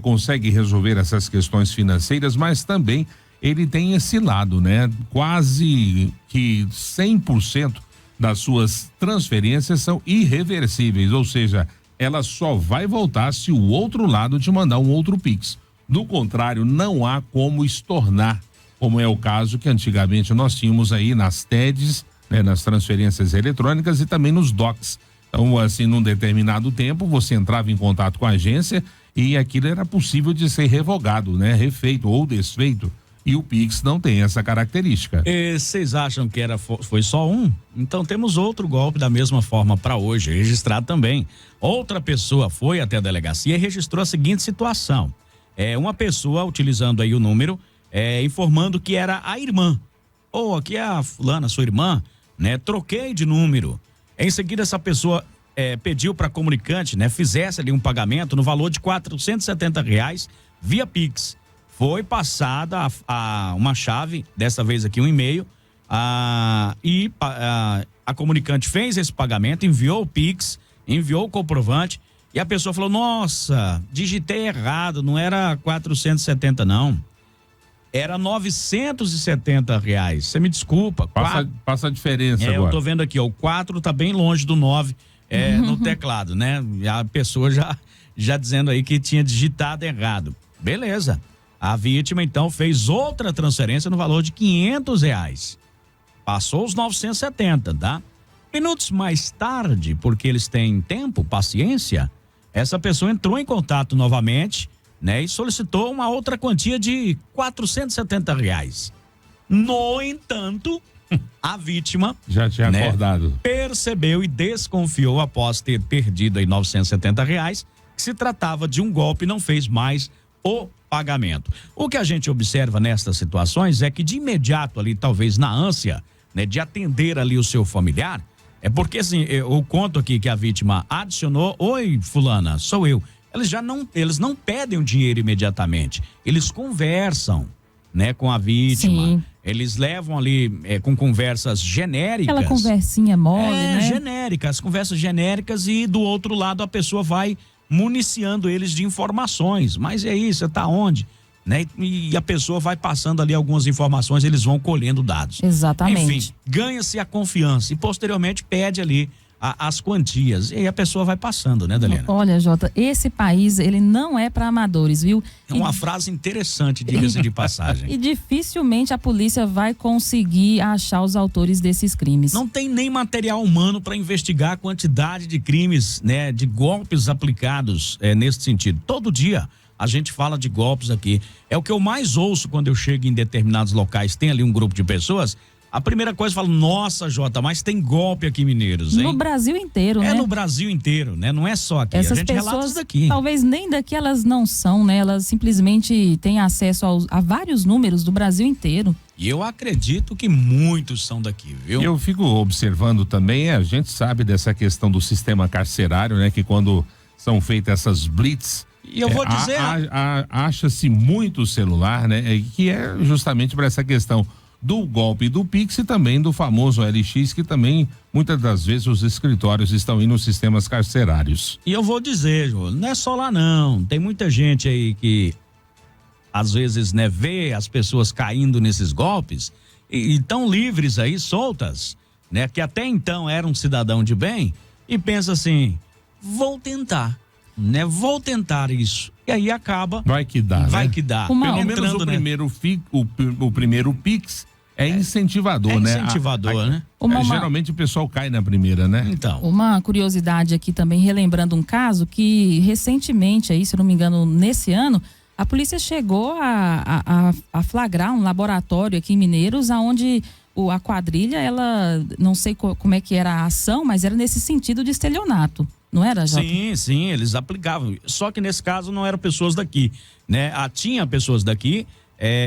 consegue resolver essas questões financeiras, mas também ele tem esse lado, né? Quase que 100% das suas transferências são irreversíveis, ou seja, ela só vai voltar se o outro lado te mandar um outro Pix. Do contrário, não há como estornar, como é o caso que antigamente nós tínhamos aí nas TEDs, né, nas transferências eletrônicas e também nos DOCs. Então, assim, num determinado tempo, você entrava em contato com a agência e aquilo era possível de ser revogado, né, refeito ou desfeito. E o Pix não tem essa característica. Vocês acham que foi só um? Então temos outro golpe da mesma forma para hoje, registrado também. Outra pessoa foi até a delegacia e registrou a seguinte situação. Uma pessoa utilizando aí o número, informando que era a irmã. Aqui é a fulana, sua irmã, né? Troquei de número. Em seguida, essa pessoa pediu para a comunicante, né? Fizesse ali um pagamento no valor de R$470 via Pix. Foi passada uma chave, dessa vez aqui um e-mail, e a comunicante fez esse pagamento, enviou o Pix, enviou o comprovante, e a pessoa falou, nossa, digitei errado, não era 470 não, era R$970, você me desculpa. Passa a diferença agora. Eu tô vendo aqui, o 4 tá bem longe do 9 no teclado, né? E a pessoa já dizendo aí que tinha digitado errado. Beleza. A vítima, então, fez outra transferência no valor de R$500. Passou os 970, tá? Minutos mais tarde, porque eles têm tempo, paciência, essa pessoa entrou em contato novamente, né? E solicitou uma outra quantia de R$470. No entanto, a vítima... já tinha acordado. Percebeu e desconfiou após ter perdido aí R$970, que se tratava de um golpe e não fez mais o pagamento. O que a gente observa nestas situações é que de imediato ali, talvez na ânsia, né, de atender ali o seu familiar, porque assim, eu conto aqui que a vítima adicionou, oi fulana, sou eu. Eles não pedem o dinheiro imediatamente, eles conversam, né, com a vítima. Sim. Eles levam ali com conversas genéricas. Aquela conversinha mole, né? Genéricas, conversas genéricas, e do outro lado a pessoa vai municiando eles de informações. Mas e aí, você tá onde? Né? E a pessoa vai passando ali algumas informações, eles vão colhendo dados. Exatamente. Enfim, ganha-se a confiança e posteriormente pede ali as quantias. E aí a pessoa vai passando, né, Daliana? Olha, Jota, esse país, ele não é para amadores, viu? É uma frase interessante, diga-se de passagem. E dificilmente a polícia vai conseguir achar os autores desses crimes. Não tem nem material humano para investigar a quantidade de crimes, né, de golpes aplicados nesse sentido. Todo dia a gente fala de golpes aqui. É o que eu mais ouço quando eu chego em determinados locais, tem ali um grupo de pessoas. A primeira coisa, eu falo, nossa, Jota, mas tem golpe aqui em Mineiros, hein? No Brasil inteiro, né? É no Brasil inteiro, né? Não é só aqui. Essas a gente relata pessoas, isso daqui. talvez nem daqui elas não são, né? Elas simplesmente têm acesso a vários números do Brasil inteiro. E eu acredito que muitos são daqui, viu? Eu fico observando também, a gente sabe dessa questão do sistema carcerário, né? Que quando são feitas essas blitz, e eu vou dizer, acha-se muito celular, né? Que é justamente para essa questão do golpe do Pix e também do famoso LX, que também muitas das vezes os escritórios estão indo nos sistemas carcerários. E eu vou dizer, Jô, não é só lá não, tem muita gente aí que às vezes, né, vê as pessoas caindo nesses golpes e tão livres aí, soltas, né, que até então era um cidadão de bem e pensa assim, vou tentar, né, vou tentar isso. E aí acaba. Vai que dá, vai, né? que dá. Pelo menos o primeiro Pix é incentivador, né? Incentivador, né? Geralmente o pessoal cai na primeira, né? Então. Uma curiosidade aqui também, relembrando um caso que recentemente aí, se eu não me engano, nesse ano, a polícia chegou a flagrar um laboratório aqui em Mineiros, onde a quadrilha, ela, não sei como é que era a ação, mas era nesse sentido de estelionato. Não era, Jota? Sim, eles aplicavam. Só que nesse caso não eram pessoas daqui, né? Tinha pessoas daqui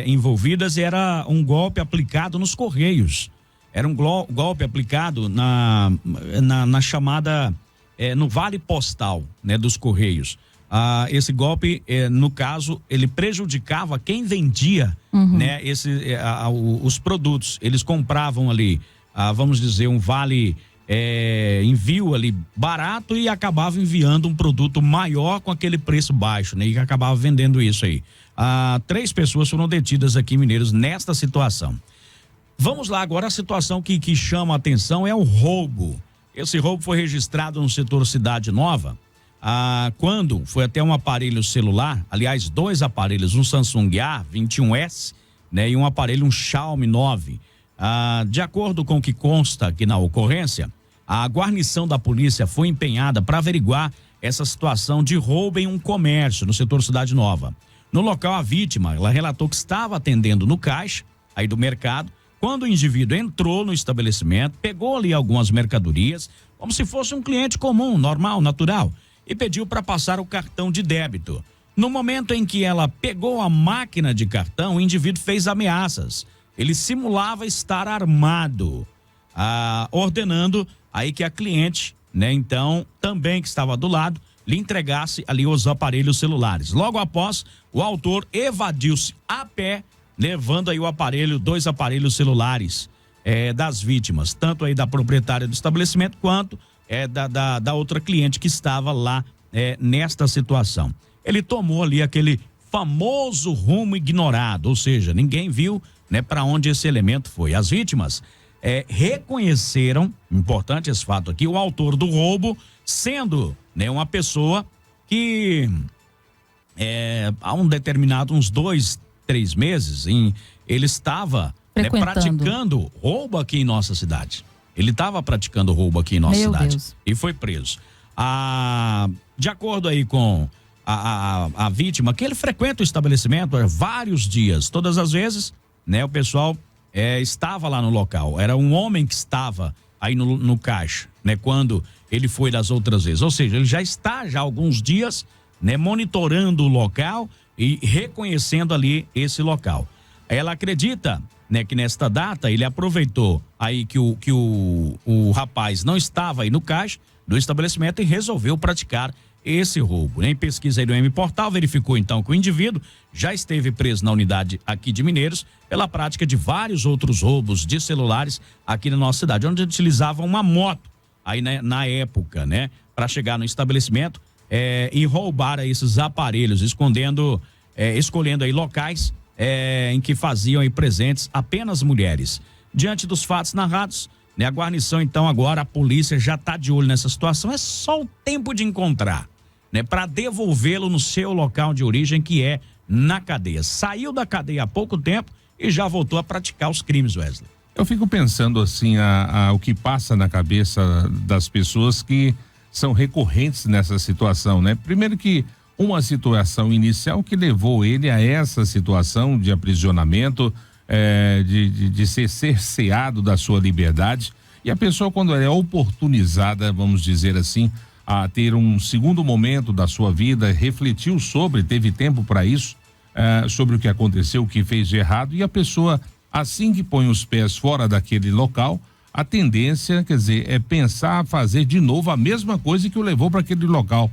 envolvidas e era um golpe aplicado nos Correios. Era um golpe aplicado na chamada, no vale postal, né, dos Correios. Esse golpe, no caso, ele prejudicava quem vendia, né, os produtos. Eles compravam ali, vamos dizer, um vale envio ali barato e acabava enviando um produto maior com aquele preço baixo, né? E acabava vendendo isso aí. 3 pessoas foram detidas aqui em Mineiros nesta situação. Vamos lá agora, a situação que chama a atenção é o roubo. Esse roubo foi registrado no setor Cidade Nova, quando foi até um aparelho celular, aliás, 2 aparelhos, um Samsung A21S, né? E um aparelho, um Xiaomi 9. De acordo com o que consta aqui na ocorrência, a guarnição da polícia foi empenhada para averiguar essa situação de roubo em um comércio no setor Cidade Nova. No local, a vítima, ela relatou que estava atendendo no caixa aí do mercado, quando o indivíduo entrou no estabelecimento, pegou ali algumas mercadorias, como se fosse um cliente comum, normal, natural, e pediu para passar o cartão de débito. No momento em que ela pegou a máquina de cartão, o indivíduo fez ameaças. Ele simulava estar armado, ordenando aí que a cliente, né, então, também que estava do lado, lhe entregasse ali os aparelhos celulares. Logo após, o autor evadiu-se a pé, levando aí 2 aparelhos celulares das vítimas, tanto aí da proprietária do estabelecimento quanto da outra cliente que estava lá nesta situação. Ele tomou ali aquele famoso rumo ignorado, ou seja, ninguém viu, né, para onde esse elemento foi. As vítimas reconheceram, importante esse fato aqui, o autor do roubo sendo, né, uma pessoa que há uns 2, 3 meses ele estava praticando roubo aqui em nossa cidade. Ele estava praticando roubo aqui em nossa cidade. Deus. E foi preso. De acordo aí com a vítima, que ele frequenta o estabelecimento há vários dias, todas as vezes, né, o pessoal estava lá no local. Era um homem que estava aí no caixa, né, quando ele foi das outras vezes. Ou seja, ele já está há alguns dias, né, monitorando o local e reconhecendo ali esse local. Ela acredita, né, que nesta data ele aproveitou aí que o rapaz não estava aí no caixa do estabelecimento e resolveu praticar esse roubo. Em pesquisa aí do M-Portal, verificou então que o indivíduo já esteve preso na unidade aqui de Mineiros pela prática de vários outros roubos de celulares aqui na nossa cidade, onde utilizava uma moto aí, né, na época, né, para chegar no estabelecimento e roubar aí esses aparelhos, escolhendo aí locais em que faziam aí presentes apenas mulheres. Diante dos fatos narrados, Né? A guarnição, então, agora a polícia já está de olho nessa situação, é só o tempo de encontrar, né? Para devolvê-lo no seu local de origem, que é na cadeia. Saiu da cadeia há pouco tempo e já voltou a praticar os crimes, Wesley. Eu fico pensando assim, o que passa na cabeça das pessoas que são recorrentes nessa situação, né? Primeiro que uma situação inicial que levou ele a essa situação de aprisionamento, de ser cerceado da sua liberdade, e a pessoa, quando é oportunizada, vamos dizer assim, a ter um segundo momento da sua vida, refletiu sobre, teve tempo para isso, sobre o que aconteceu, o que fez de errado, e a pessoa, assim que põe os pés fora daquele local, a tendência, quer dizer, é pensar fazer de novo a mesma coisa que o levou para aquele local.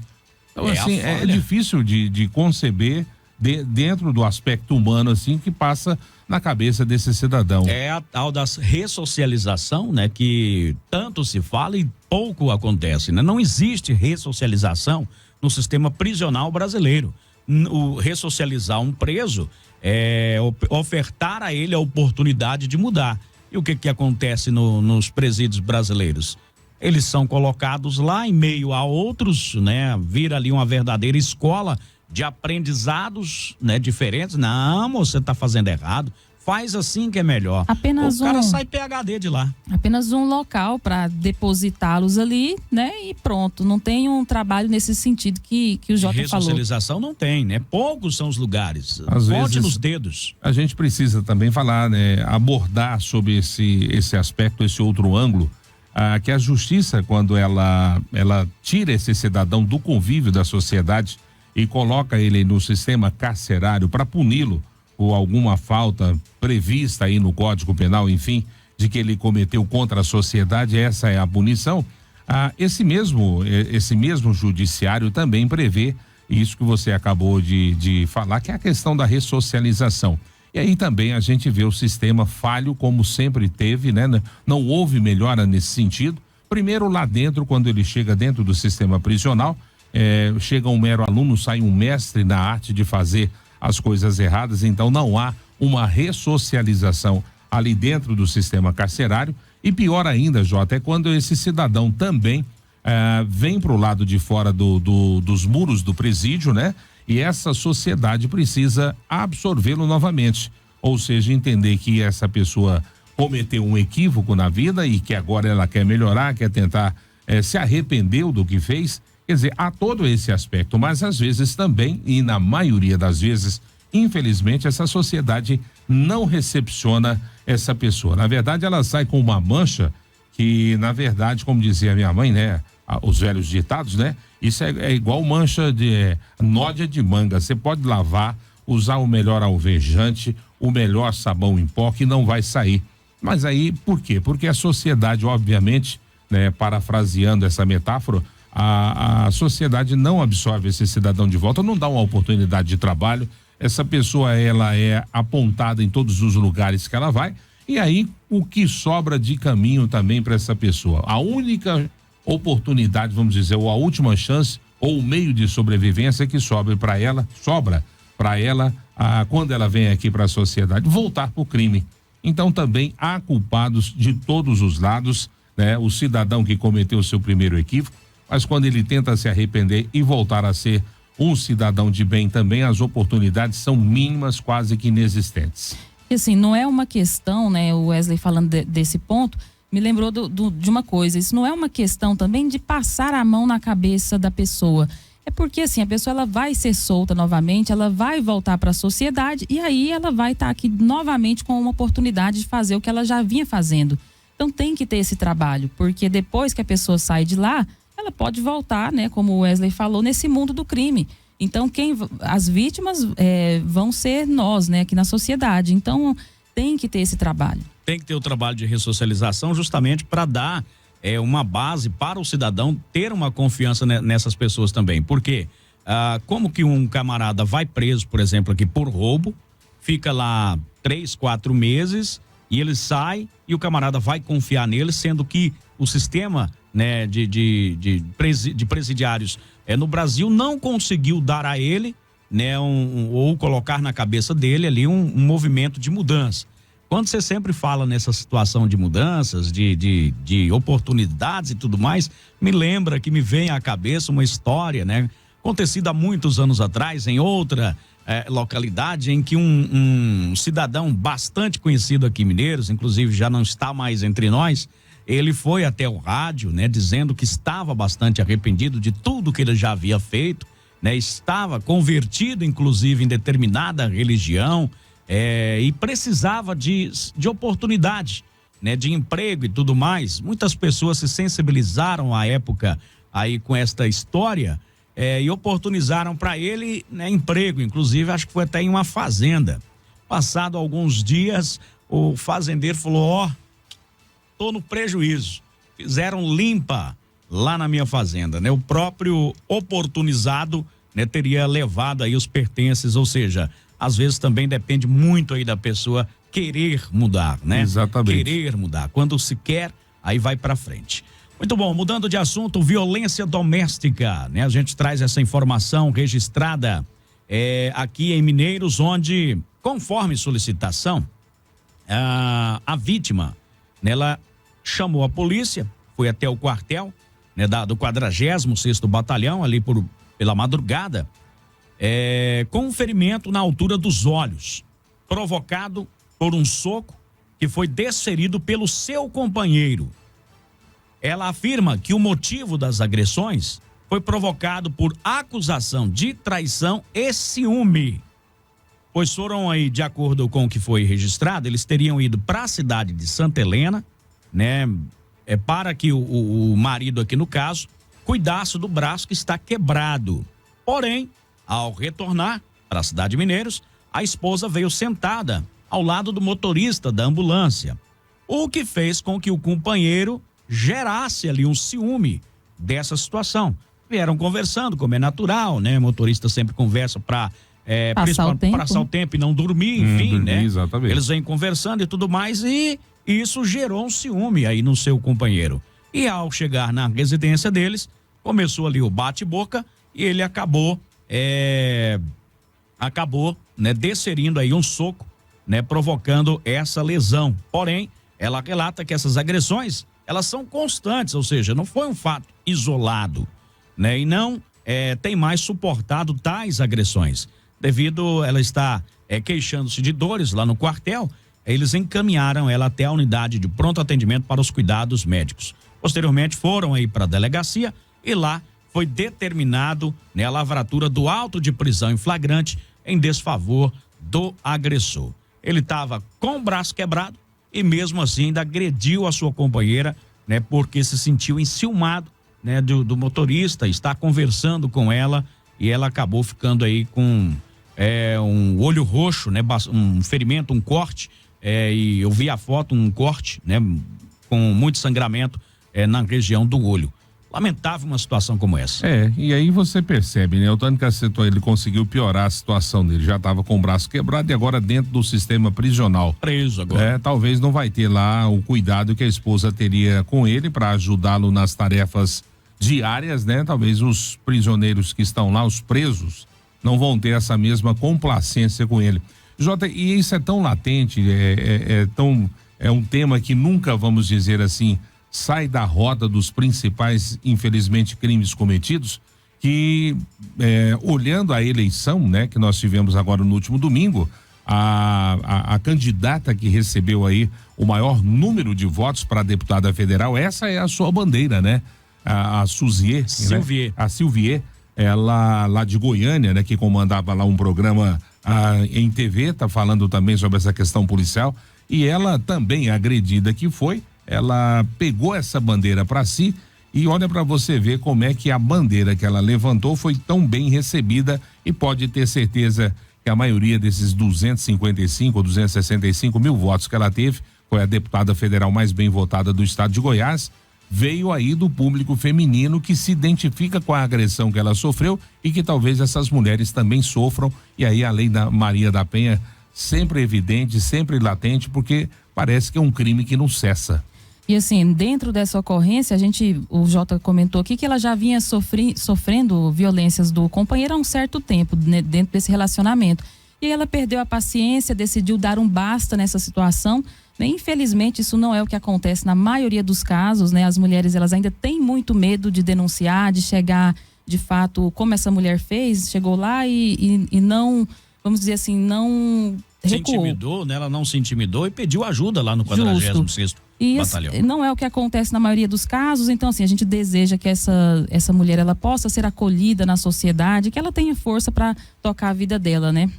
Então, assim, é difícil de conceber dentro do aspecto humano, assim, que passa na cabeça desse cidadão. É a tal da ressocialização, né? Que tanto se fala e pouco acontece, né? Não existe ressocialização no sistema prisional brasileiro. O ressocializar um preso é ofertar a ele a oportunidade de mudar. E o que acontece nos presídios brasileiros? Eles são colocados lá em meio a outros, né? Vira ali uma verdadeira escola de aprendizados, né? Diferentes. Não, você está fazendo errado. Faz assim que é melhor. Apenas o cara sai PhD de lá. Apenas um local para depositá-los ali, né? E pronto. Não tem um trabalho nesse sentido que o Jota falou. Ressocialização não tem, né? Poucos são os lugares. Às Conte vezes, nos dedos. A gente precisa também falar, né? Abordar sobre esse aspecto, esse outro ângulo, que a justiça, quando ela tira esse cidadão do convívio da sociedade e coloca ele no sistema carcerário para puni-lo por alguma falta prevista aí no Código Penal, enfim, de que ele cometeu contra a sociedade, essa é a punição. Esse mesmo judiciário também prevê isso que você acabou de falar, que é a questão da ressocialização. E aí também a gente vê o sistema falho, como sempre teve, né? Não houve melhora nesse sentido. Primeiro, lá dentro, quando ele chega dentro do sistema prisional, chega um mero aluno, sai um mestre na arte de fazer as coisas erradas, então não há uma ressocialização ali dentro do sistema carcerário. E pior ainda, Jota, é quando esse cidadão também vem para o lado de fora dos muros do presídio, né? E essa sociedade precisa absorvê-lo novamente, ou seja, entender que essa pessoa cometeu um equívoco na vida e que agora ela quer melhorar, quer tentar se arrependeu do que fez. Quer dizer, há todo esse aspecto, mas às vezes também, e na maioria das vezes, infelizmente, essa sociedade não recepciona essa pessoa. Na verdade, ela sai com uma mancha que, na verdade, como dizia minha mãe, né? Os velhos ditados, né? Isso é igual mancha de nódia de manga. Você pode lavar, usar o melhor alvejante, o melhor sabão em pó, que não vai sair. Mas aí, por quê? Porque a sociedade, obviamente, né? Parafraseando essa metáfora, a sociedade não absorve esse cidadão de volta, não dá uma oportunidade de trabalho. Essa pessoa, ela é apontada em todos os lugares que ela vai, e aí o que sobra de caminho também para essa pessoa? A única oportunidade, vamos dizer, ou a última chance, ou o meio de sobrevivência que sobra para ela, quando ela vem aqui para a sociedade, voltar para o crime. Então também há culpados de todos os lados, né? O cidadão que cometeu o seu primeiro equívoco, mas quando ele tenta se arrepender e voltar a ser um cidadão de bem também, as oportunidades são mínimas, quase que inexistentes. E assim, não é uma questão, né, o Wesley falando desse ponto, me lembrou de uma coisa, isso não é uma questão também de passar a mão na cabeça da pessoa. É porque assim, a pessoa ela vai ser solta novamente, ela vai voltar para a sociedade e aí ela vai estar aqui novamente com uma oportunidade de fazer o que ela já vinha fazendo. Então tem que ter esse trabalho, porque depois que a pessoa sai de lá, ela pode voltar, né, como o Wesley falou, nesse mundo do crime. Então, as vítimas vão ser nós, né, aqui na sociedade. Então, tem que ter esse trabalho. Tem que ter o trabalho de ressocialização justamente para dar uma base para o cidadão ter uma confiança nessas pessoas também. Porque como que um camarada vai preso, por exemplo, aqui por roubo, fica lá 3, 4 meses e ele sai e o camarada vai confiar nele, sendo que o sistema, né, de presidiários no Brasil não conseguiu dar a ele, né, ou colocar na cabeça dele ali um movimento de mudança. quando você sempre fala nessa situação de mudanças, de oportunidades e tudo mais, me lembra que me vem à cabeça uma história, né? Acontecida há muitos anos atrás, em outra localidade, em que um cidadão bastante conhecido aqui em Mineiros, inclusive já não está mais entre nós, ele foi até o rádio, né? Dizendo que estava bastante arrependido de tudo que ele já havia feito, né? Estava convertido, inclusive, em determinada religião, e precisava de oportunidade, né? De emprego e tudo mais. Muitas pessoas se sensibilizaram à época aí com esta história, e oportunizaram para ele, né, emprego, inclusive acho que foi até em uma fazenda. Passado alguns dias, o fazendeiro falou: tô no prejuízo, fizeram limpa lá na minha fazenda, né? O próprio oportunizado, né, teria levado aí os pertences, ou seja, às vezes também depende muito aí da pessoa querer mudar, né? Exatamente. Querer mudar, quando se quer, aí vai para frente. Muito bom, mudando de assunto, violência doméstica, né? A gente traz essa informação registrada aqui em Mineiros, onde, conforme solicitação, a vítima, né, ela chamou a polícia, foi até o quartel, né, do 46º Batalhão, ali pela madrugada, com um ferimento na altura dos olhos, provocado por um soco que foi desferido pelo seu companheiro. Ela afirma que o motivo das agressões foi provocado por acusação de traição e ciúme. Pois foram aí, de acordo com o que foi registrado, eles teriam ido para a cidade de Santa Helena, né? Para que o marido aqui no caso cuidasse do braço que está quebrado. Porém, ao retornar para a cidade de Mineiros, a esposa veio sentada ao lado do motorista da ambulância, o que fez com que o companheiro gerasse ali um ciúme dessa situação. Vieram conversando, como é natural, né? O motorista sempre conversa para passar o tempo e não dormir, enfim, né? Exatamente. Eles vêm conversando e tudo mais, e isso gerou um ciúme aí no seu companheiro. E ao chegar na residência deles, começou ali o bate-boca e ele acabou né, desferindo aí um soco, né, provocando essa lesão. Porém, ela relata que essas agressões, elas são constantes, ou seja, não foi um fato isolado, né? E não tem mais suportado tais agressões. Devido ela estar queixando-se de dores lá no quartel, eles encaminharam ela até a unidade de pronto atendimento para os cuidados médicos. Posteriormente foram aí para a delegacia e lá foi determinado, né, a lavratura do auto de prisão em flagrante em desfavor do agressor. Ele estava com o braço quebrado e mesmo assim ainda agrediu a sua companheira, né, porque se sentiu enciumado, né, do motorista, está conversando com ela e ela acabou ficando aí com um olho roxo, né, um ferimento, um corte, e eu vi a foto, um corte, né, com muito sangramento na região do olho. Lamentável uma situação como essa. E aí você percebe, né? O Tânica Caceton, ele conseguiu piorar a situação dele, já estava com o braço quebrado e agora dentro do sistema prisional. Preso agora. Talvez não vai ter lá o cuidado que a esposa teria com ele para ajudá-lo nas tarefas diárias, né? Talvez os prisioneiros que estão lá, os presos, não vão ter essa mesma complacência com ele. Jota, e isso é tão latente, é um tema que nunca, vamos dizer assim, sai da roda dos principais, infelizmente, crimes cometidos, que olhando a eleição, né, que nós tivemos agora no último domingo, a candidata que recebeu aí o maior número de votos para deputada federal, essa é a sua bandeira, né? A Silvier, né? A Silvier, ela lá de Goiânia, né, que comandava lá um programa em TV, tá falando também sobre essa questão policial, e ela também, agredida que foi, ela pegou essa bandeira para si e olha para você ver como é que a bandeira que ela levantou foi tão bem recebida e pode ter certeza que a maioria desses 255 ou 265 mil votos que ela teve, foi a deputada federal mais bem votada do estado de Goiás, veio aí do público feminino que se identifica com a agressão que ela sofreu e que talvez essas mulheres também sofram, e aí a lei da Maria da Penha sempre evidente, sempre latente, porque parece que é um crime que não cessa. E assim, dentro dessa ocorrência, o Jota comentou aqui que ela já vinha sofrendo violências do companheiro há um certo tempo, né, dentro desse relacionamento. E ela perdeu a paciência, decidiu dar um basta nessa situação. Infelizmente, isso não é o que acontece na maioria dos casos, né? As mulheres, elas ainda têm muito medo de denunciar, de chegar, de fato, como essa mulher fez, chegou lá e não, vamos dizer assim, não recuou. Se intimidou, né? Ela não se intimidou e pediu ajuda lá no 46º Batalhão. E não é o que acontece na maioria dos casos, então assim, a gente deseja que essa mulher, ela possa ser acolhida na sociedade, que ela tenha força para tocar a vida dela, né?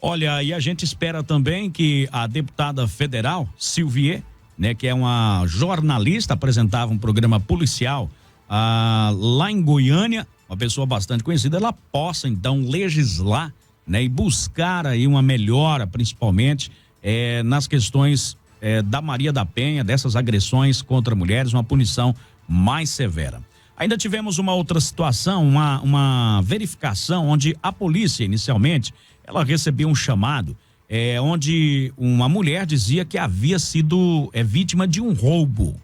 Olha, e a gente espera também que a deputada federal, Silvier, né, que é uma jornalista, apresentava um programa policial lá em Goiânia, uma pessoa bastante conhecida, ela possa então legislar, né, e buscar aí uma melhora, principalmente nas questões da Maria da Penha, dessas agressões contra mulheres, uma punição mais severa. Ainda tivemos uma outra situação, uma verificação onde a polícia inicialmente ela recebeu um chamado onde uma mulher dizia que havia sido vítima de um roubo.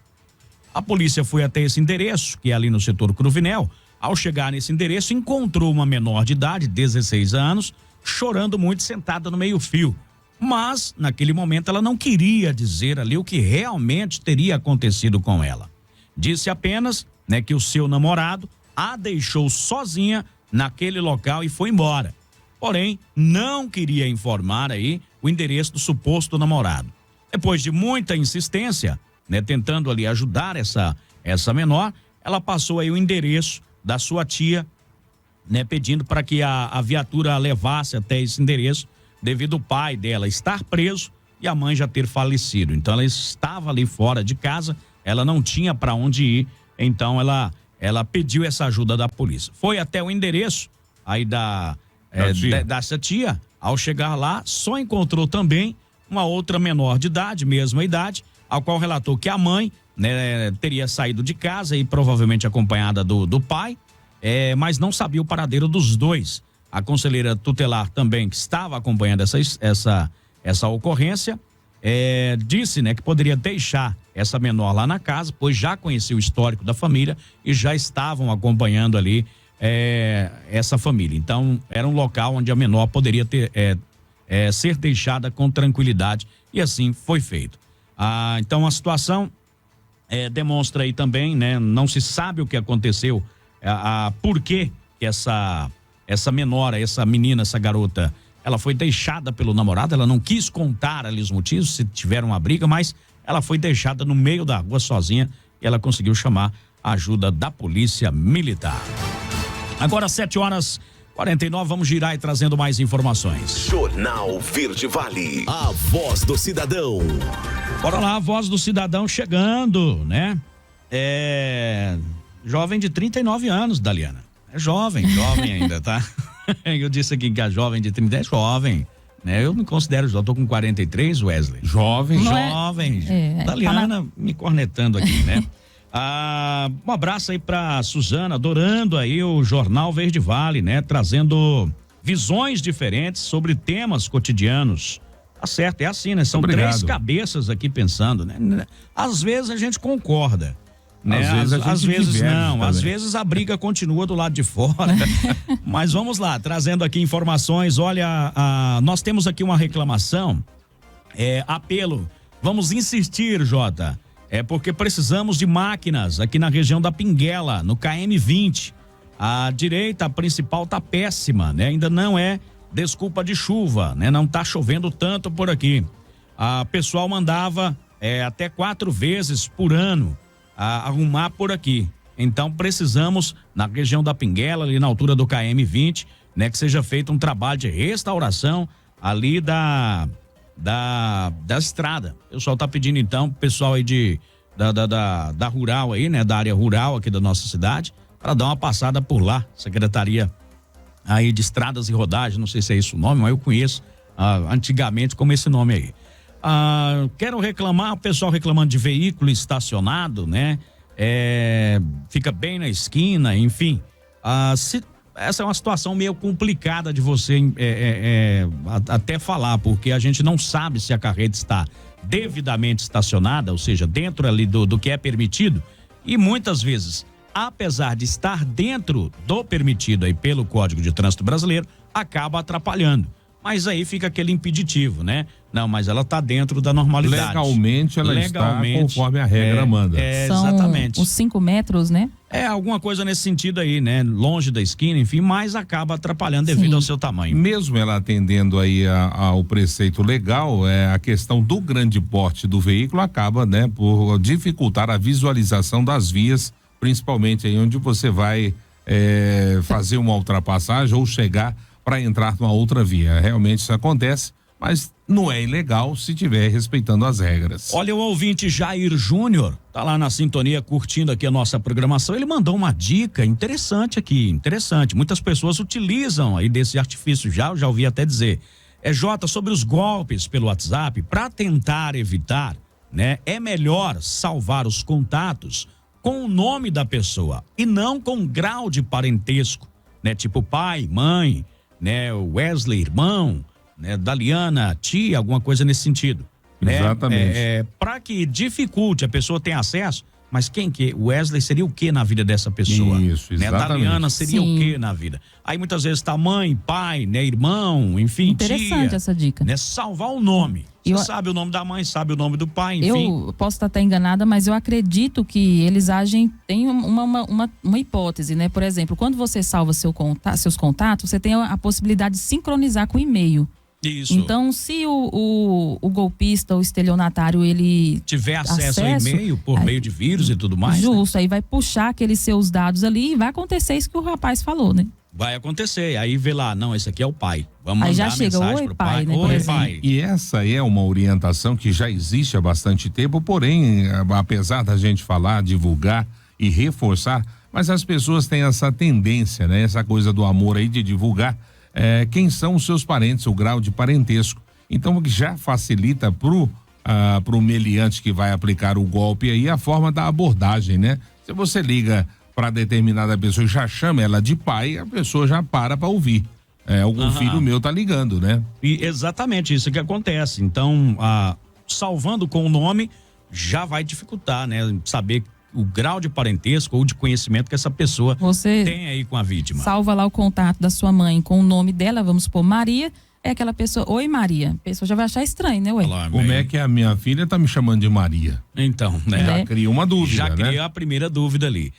A polícia foi até esse endereço, que é ali no setor Cruvinel. Ao chegar nesse endereço, encontrou uma menor de idade, 16 anos, chorando muito, sentada no meio-fio. Mas, naquele momento, ela não queria dizer ali o que realmente teria acontecido com ela. Disse apenas, né, que o seu namorado a deixou sozinha naquele local e foi embora. Porém, não queria informar aí o endereço do suposto namorado. Depois de muita insistência, né, tentando ali ajudar essa menor, ela passou aí o endereço da sua tia, né, pedindo para que a viatura a levasse até esse endereço, devido ao pai dela estar preso e a mãe já ter falecido. Então ela estava ali fora de casa, ela não tinha para onde ir, então ela pediu essa ajuda da polícia. Foi até o endereço aí dessa tia. Ao chegar lá, só encontrou também uma outra menor de idade, mesma idade, ao qual relatou que a mãe, né, teria saído de casa e provavelmente acompanhada do pai, mas não sabia o paradeiro dos dois. A conselheira tutelar também, que estava acompanhando essa ocorrência, disse, né, que poderia deixar essa menor lá na casa, pois já conhecia o histórico da família e já estavam acompanhando ali essa família. Então, era um local onde a menor poderia ser deixada com tranquilidade e assim foi feito. Então, a situação demonstra aí também, né? Não se sabe o que aconteceu, por que essa menor, essa menina, essa garota, ela foi deixada pelo namorado, ela não quis contar ali os motivos, se tiveram uma briga, mas ela foi deixada no meio da rua sozinha e ela conseguiu chamar a ajuda da polícia militar. Agora 7h49, vamos girar e trazendo mais informações. Jornal Verde Vale, a voz do cidadão. Bora lá, a voz do cidadão chegando, né? Jovem de 39 anos, Daliana. É jovem ainda, tá? Eu disse aqui que a jovem de 30 é jovem, né? Eu me considero, já tô com 43, Wesley. Jovem. Daliana me cornetando aqui, né? Um abraço aí pra Suzana, adorando aí o Jornal Verde Vale, né? Trazendo visões diferentes sobre temas cotidianos. Tá certo, é assim, né? São três cabeças aqui pensando, né? Às vezes a gente concorda, né? Às vezes não, às vezes a briga continua do lado de fora. Mas vamos lá, trazendo aqui informações. Olha, nós temos aqui uma reclamação, apelo. Vamos insistir, Jota. Porque precisamos de máquinas aqui na região da Pinguela, no KM20. A direita principal tá péssima, né? Ainda não é desculpa de chuva, né? Não tá chovendo tanto por aqui. A pessoal mandava até 4 vezes por ano arrumar por aqui. Então precisamos, na região da Pinguela, ali na altura do KM20, né? Que seja feito um trabalho de restauração ali da estrada. O pessoal tá pedindo então, pessoal aí da rural aí, né? Da área rural aqui da nossa cidade, para dar uma passada por lá. Secretaria aí de Estradas e Rodagem, não sei se é isso o nome, mas eu conheço antigamente como esse nome aí. Quero reclamar, o pessoal reclamando de veículo estacionado, né? Fica bem na esquina, enfim. Essa é uma situação meio complicada de você até falar, porque a gente não sabe se a carreta está devidamente estacionada, ou seja, dentro ali do que é permitido, e muitas vezes, apesar de estar dentro do permitido aí pelo Código de Trânsito Brasileiro, acaba atrapalhando. mas aí fica aquele impeditivo, né? Não, mas ela está dentro da normalidade. Legalmente ela está conforme a regra manda. São exatamente. os 5 metros, né? Alguma coisa nesse sentido aí, né? Longe da esquina, enfim, mas acaba atrapalhando devido ao seu tamanho. Mesmo ela atendendo aí ao preceito legal, a questão do grande porte do veículo acaba, né, por dificultar a visualização das vias, principalmente aí onde você vai fazer uma ultrapassagem ou chegar para entrar numa outra via. Realmente isso acontece, mas não é ilegal se estiver respeitando as regras. Olha, o ouvinte Jair Júnior tá lá na sintonia curtindo aqui a nossa programação. Ele mandou uma dica interessante aqui, interessante. Muitas pessoas utilizam aí desse artifício, já ouvi até dizer. Jota, sobre os golpes pelo WhatsApp, para tentar evitar, né? É melhor salvar os contatos com o nome da pessoa e não com grau de parentesco, né? Tipo pai, mãe, né? Wesley, irmão, né? Daliana, tia, alguma coisa nesse sentido. Exatamente. Para que dificulte, a pessoa tem acesso, mas o Wesley seria o que na vida dessa pessoa? Isso, exatamente. Daliana seria Sim. o que na vida? Aí muitas vezes tá mãe, pai, né? Irmão, enfim, Interessante tia. essa dica. Né? Salvar o nome. Você sabe o nome da mãe, sabe o nome do pai, enfim. Eu posso estar até enganada, mas eu acredito que eles agem, tem uma hipótese, né? Por exemplo, quando você salva seus contatos, você tem a possibilidade de sincronizar com o e-mail. Isso. Então, se o golpista, o estelionatário, ele tiver acesso ao e-mail por meio de vírus e tudo mais. Justo, aí vai puxar aqueles seus dados ali e vai acontecer isso que o rapaz falou, né? Vai acontecer, aí vê lá, não, esse aqui é o pai. Vamos aí mandar já chega, mensagem oi pro pai, né? Oi pai. E essa é uma orientação que já existe há bastante tempo, porém, apesar da gente falar, divulgar e reforçar, mas as pessoas têm essa tendência, né? Essa coisa do amor aí de divulgar quem são os seus parentes, o grau de parentesco. Então, já facilita pro meliante que vai aplicar o golpe aí a forma da abordagem, né? Se você liga para determinada pessoa e já chama ela de pai, a pessoa já para ouvir. Algum filho meu tá ligando, né? E exatamente isso que acontece. Então, salvando com o nome já vai dificultar, né? Saber o grau de parentesco ou de conhecimento que essa pessoa tem aí com a vítima. Salva lá o contato da sua mãe com o nome dela, vamos supor, Maria, é aquela pessoa, oi Maria, a pessoa já vai achar estranho, né, ué? Como é que a minha filha tá me chamando de Maria? Então, né? Já cria uma dúvida, já né? cria a primeira dúvida ali.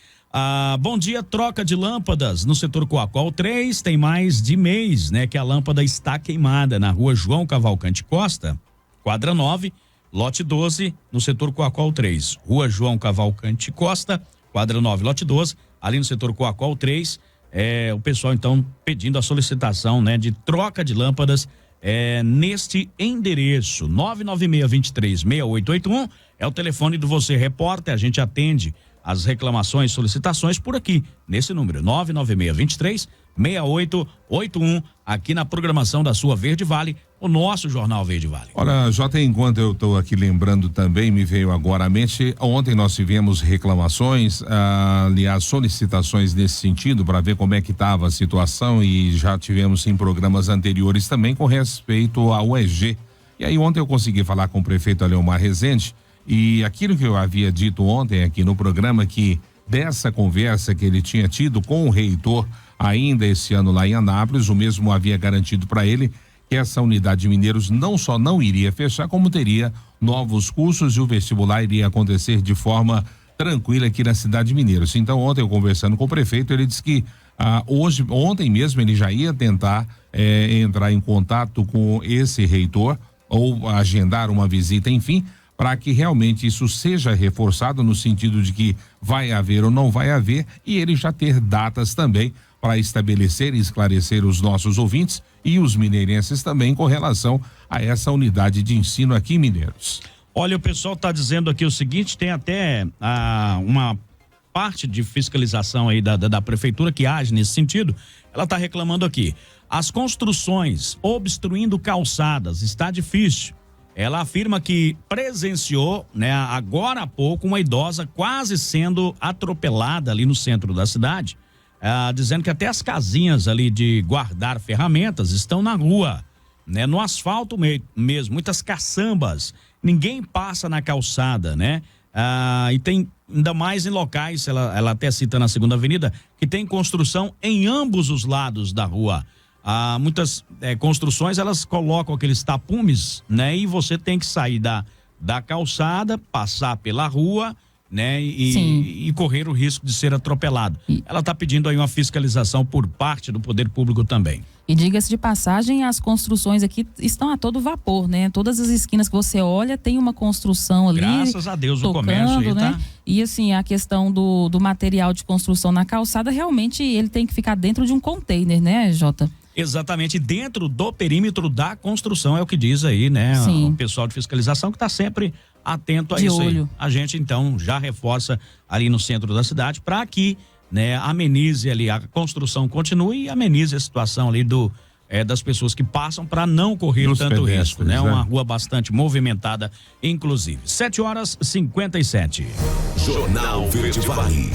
Bom dia, troca de lâmpadas no setor Coacol 3, tem mais de mês, né? Que a lâmpada está queimada na rua João Cavalcante Costa, quadra 9, lote 12, no setor Coacol 3. Rua João Cavalcante Costa, quadra 9, lote 12, ali no setor Coacol 3. O pessoal, então, pedindo a solicitação, né, de troca de lâmpadas neste endereço. 996236881 é o telefone do Você Repórter. A gente atende as reclamações, solicitações por aqui, nesse número, 996236881, aqui na programação da sua Verde Vale, o nosso Jornal Verde Vale. Olha, Jota, enquanto eu estou aqui lembrando também, me veio agora à mente, ontem nós tivemos reclamações, aliás, solicitações nesse sentido, para ver como é que estava a situação, e já tivemos em programas anteriores também com respeito ao EG. E aí ontem eu consegui falar com o prefeito Aleomar Rezende, e aquilo que eu havia dito ontem aqui no programa, que dessa conversa que ele tinha tido com o reitor ainda esse ano lá em Anápolis, o mesmo havia garantido para ele que essa unidade de Mineiros não só não iria fechar, como teria novos cursos e o vestibular iria acontecer de forma tranquila aqui na cidade de Mineiros. Então ontem eu conversando com o prefeito, ele disse que ontem mesmo ele já ia tentar entrar em contato com esse reitor ou agendar uma visita, enfim, para que realmente isso seja reforçado no sentido de que vai haver ou não vai haver, e ele já ter datas também para estabelecer e esclarecer os nossos ouvintes e os mineirenses também com relação a essa unidade de ensino aqui em Mineiros. Olha, o pessoal está dizendo aqui o seguinte, tem até uma parte de fiscalização aí da prefeitura que age nesse sentido. Ela está reclamando aqui, as construções obstruindo calçadas, está difícil. Ela afirma que presenciou, né, agora há pouco, uma idosa quase sendo atropelada ali no centro da cidade, dizendo que até as casinhas ali de guardar ferramentas estão na rua, né, no asfalto mesmo, muitas caçambas, ninguém passa na calçada, né? E tem ainda mais em locais, ela até cita na Segunda Avenida, que tem construção em ambos os lados da rua. muitas construções, elas colocam aqueles tapumes, né? E você tem que sair da calçada, passar pela rua, né? E correr o risco de ser atropelado. Ela está pedindo aí uma fiscalização por parte do poder público também. E diga-se de passagem, as construções aqui estão a todo vapor, né? Todas as esquinas que você olha tem uma construção ali. Graças a Deus, o comércio aí, né? tá? E assim, a questão do material de construção na calçada, realmente ele tem que ficar dentro de um container, né, Jota? Exatamente, dentro do perímetro da construção, é o que diz aí, né? Sim. O pessoal de fiscalização que está sempre atento a isso aí. A gente, então, já reforça ali no centro da cidade para que, né, amenize ali, a construção continue e amenize a situação ali das pessoas que passam para não correr tanto risco, né? Uma rua bastante movimentada, inclusive. 7h57. Jornal Verde Vale.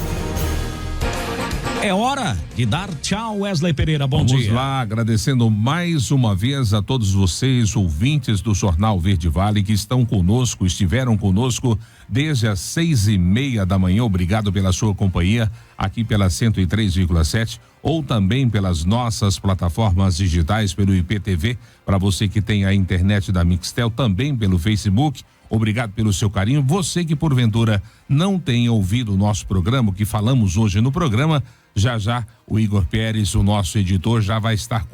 É hora de dar tchau, Wesley Pereira. Bom dia. Vamos lá, agradecendo mais uma vez a todos vocês, ouvintes do Jornal Verde Vale, que estiveram conosco desde as 6:30 da manhã. Obrigado pela sua companhia aqui pela 103,7 ou também pelas nossas plataformas digitais, pelo IPTV, para você que tem a internet da Mixtel, também pelo Facebook. Obrigado pelo seu carinho. Você que porventura não tenha ouvido o nosso programa, o que falamos hoje no programa, já o Igor Pérez, o nosso editor, já vai estar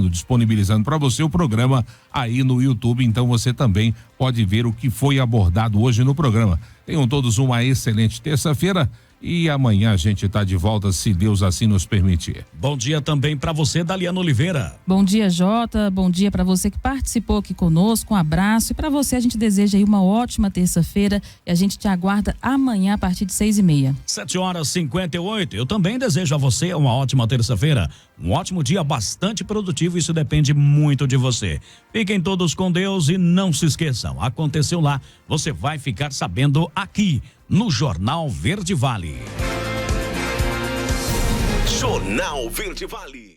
disponibilizando para você o programa aí no YouTube, então você também pode ver o que foi abordado hoje no programa. Tenham todos uma excelente terça-feira e amanhã a gente está de volta, se Deus assim nos permitir. Bom dia também para você, Daliana Oliveira. Bom dia, Jota. Bom dia para você que participou aqui conosco. Um abraço. E para você a gente deseja aí uma ótima terça-feira e a gente te aguarda amanhã a partir de 6:30. 7h58. Eu também desejo a você uma ótima terça-feira, um ótimo dia bastante produtivo. Isso depende muito de você. Fiquem todos com Deus e não se esqueçam. Aconteceu lá, você vai ficar sabendo aqui no Jornal Verde Vale. Jornal Verde Vale.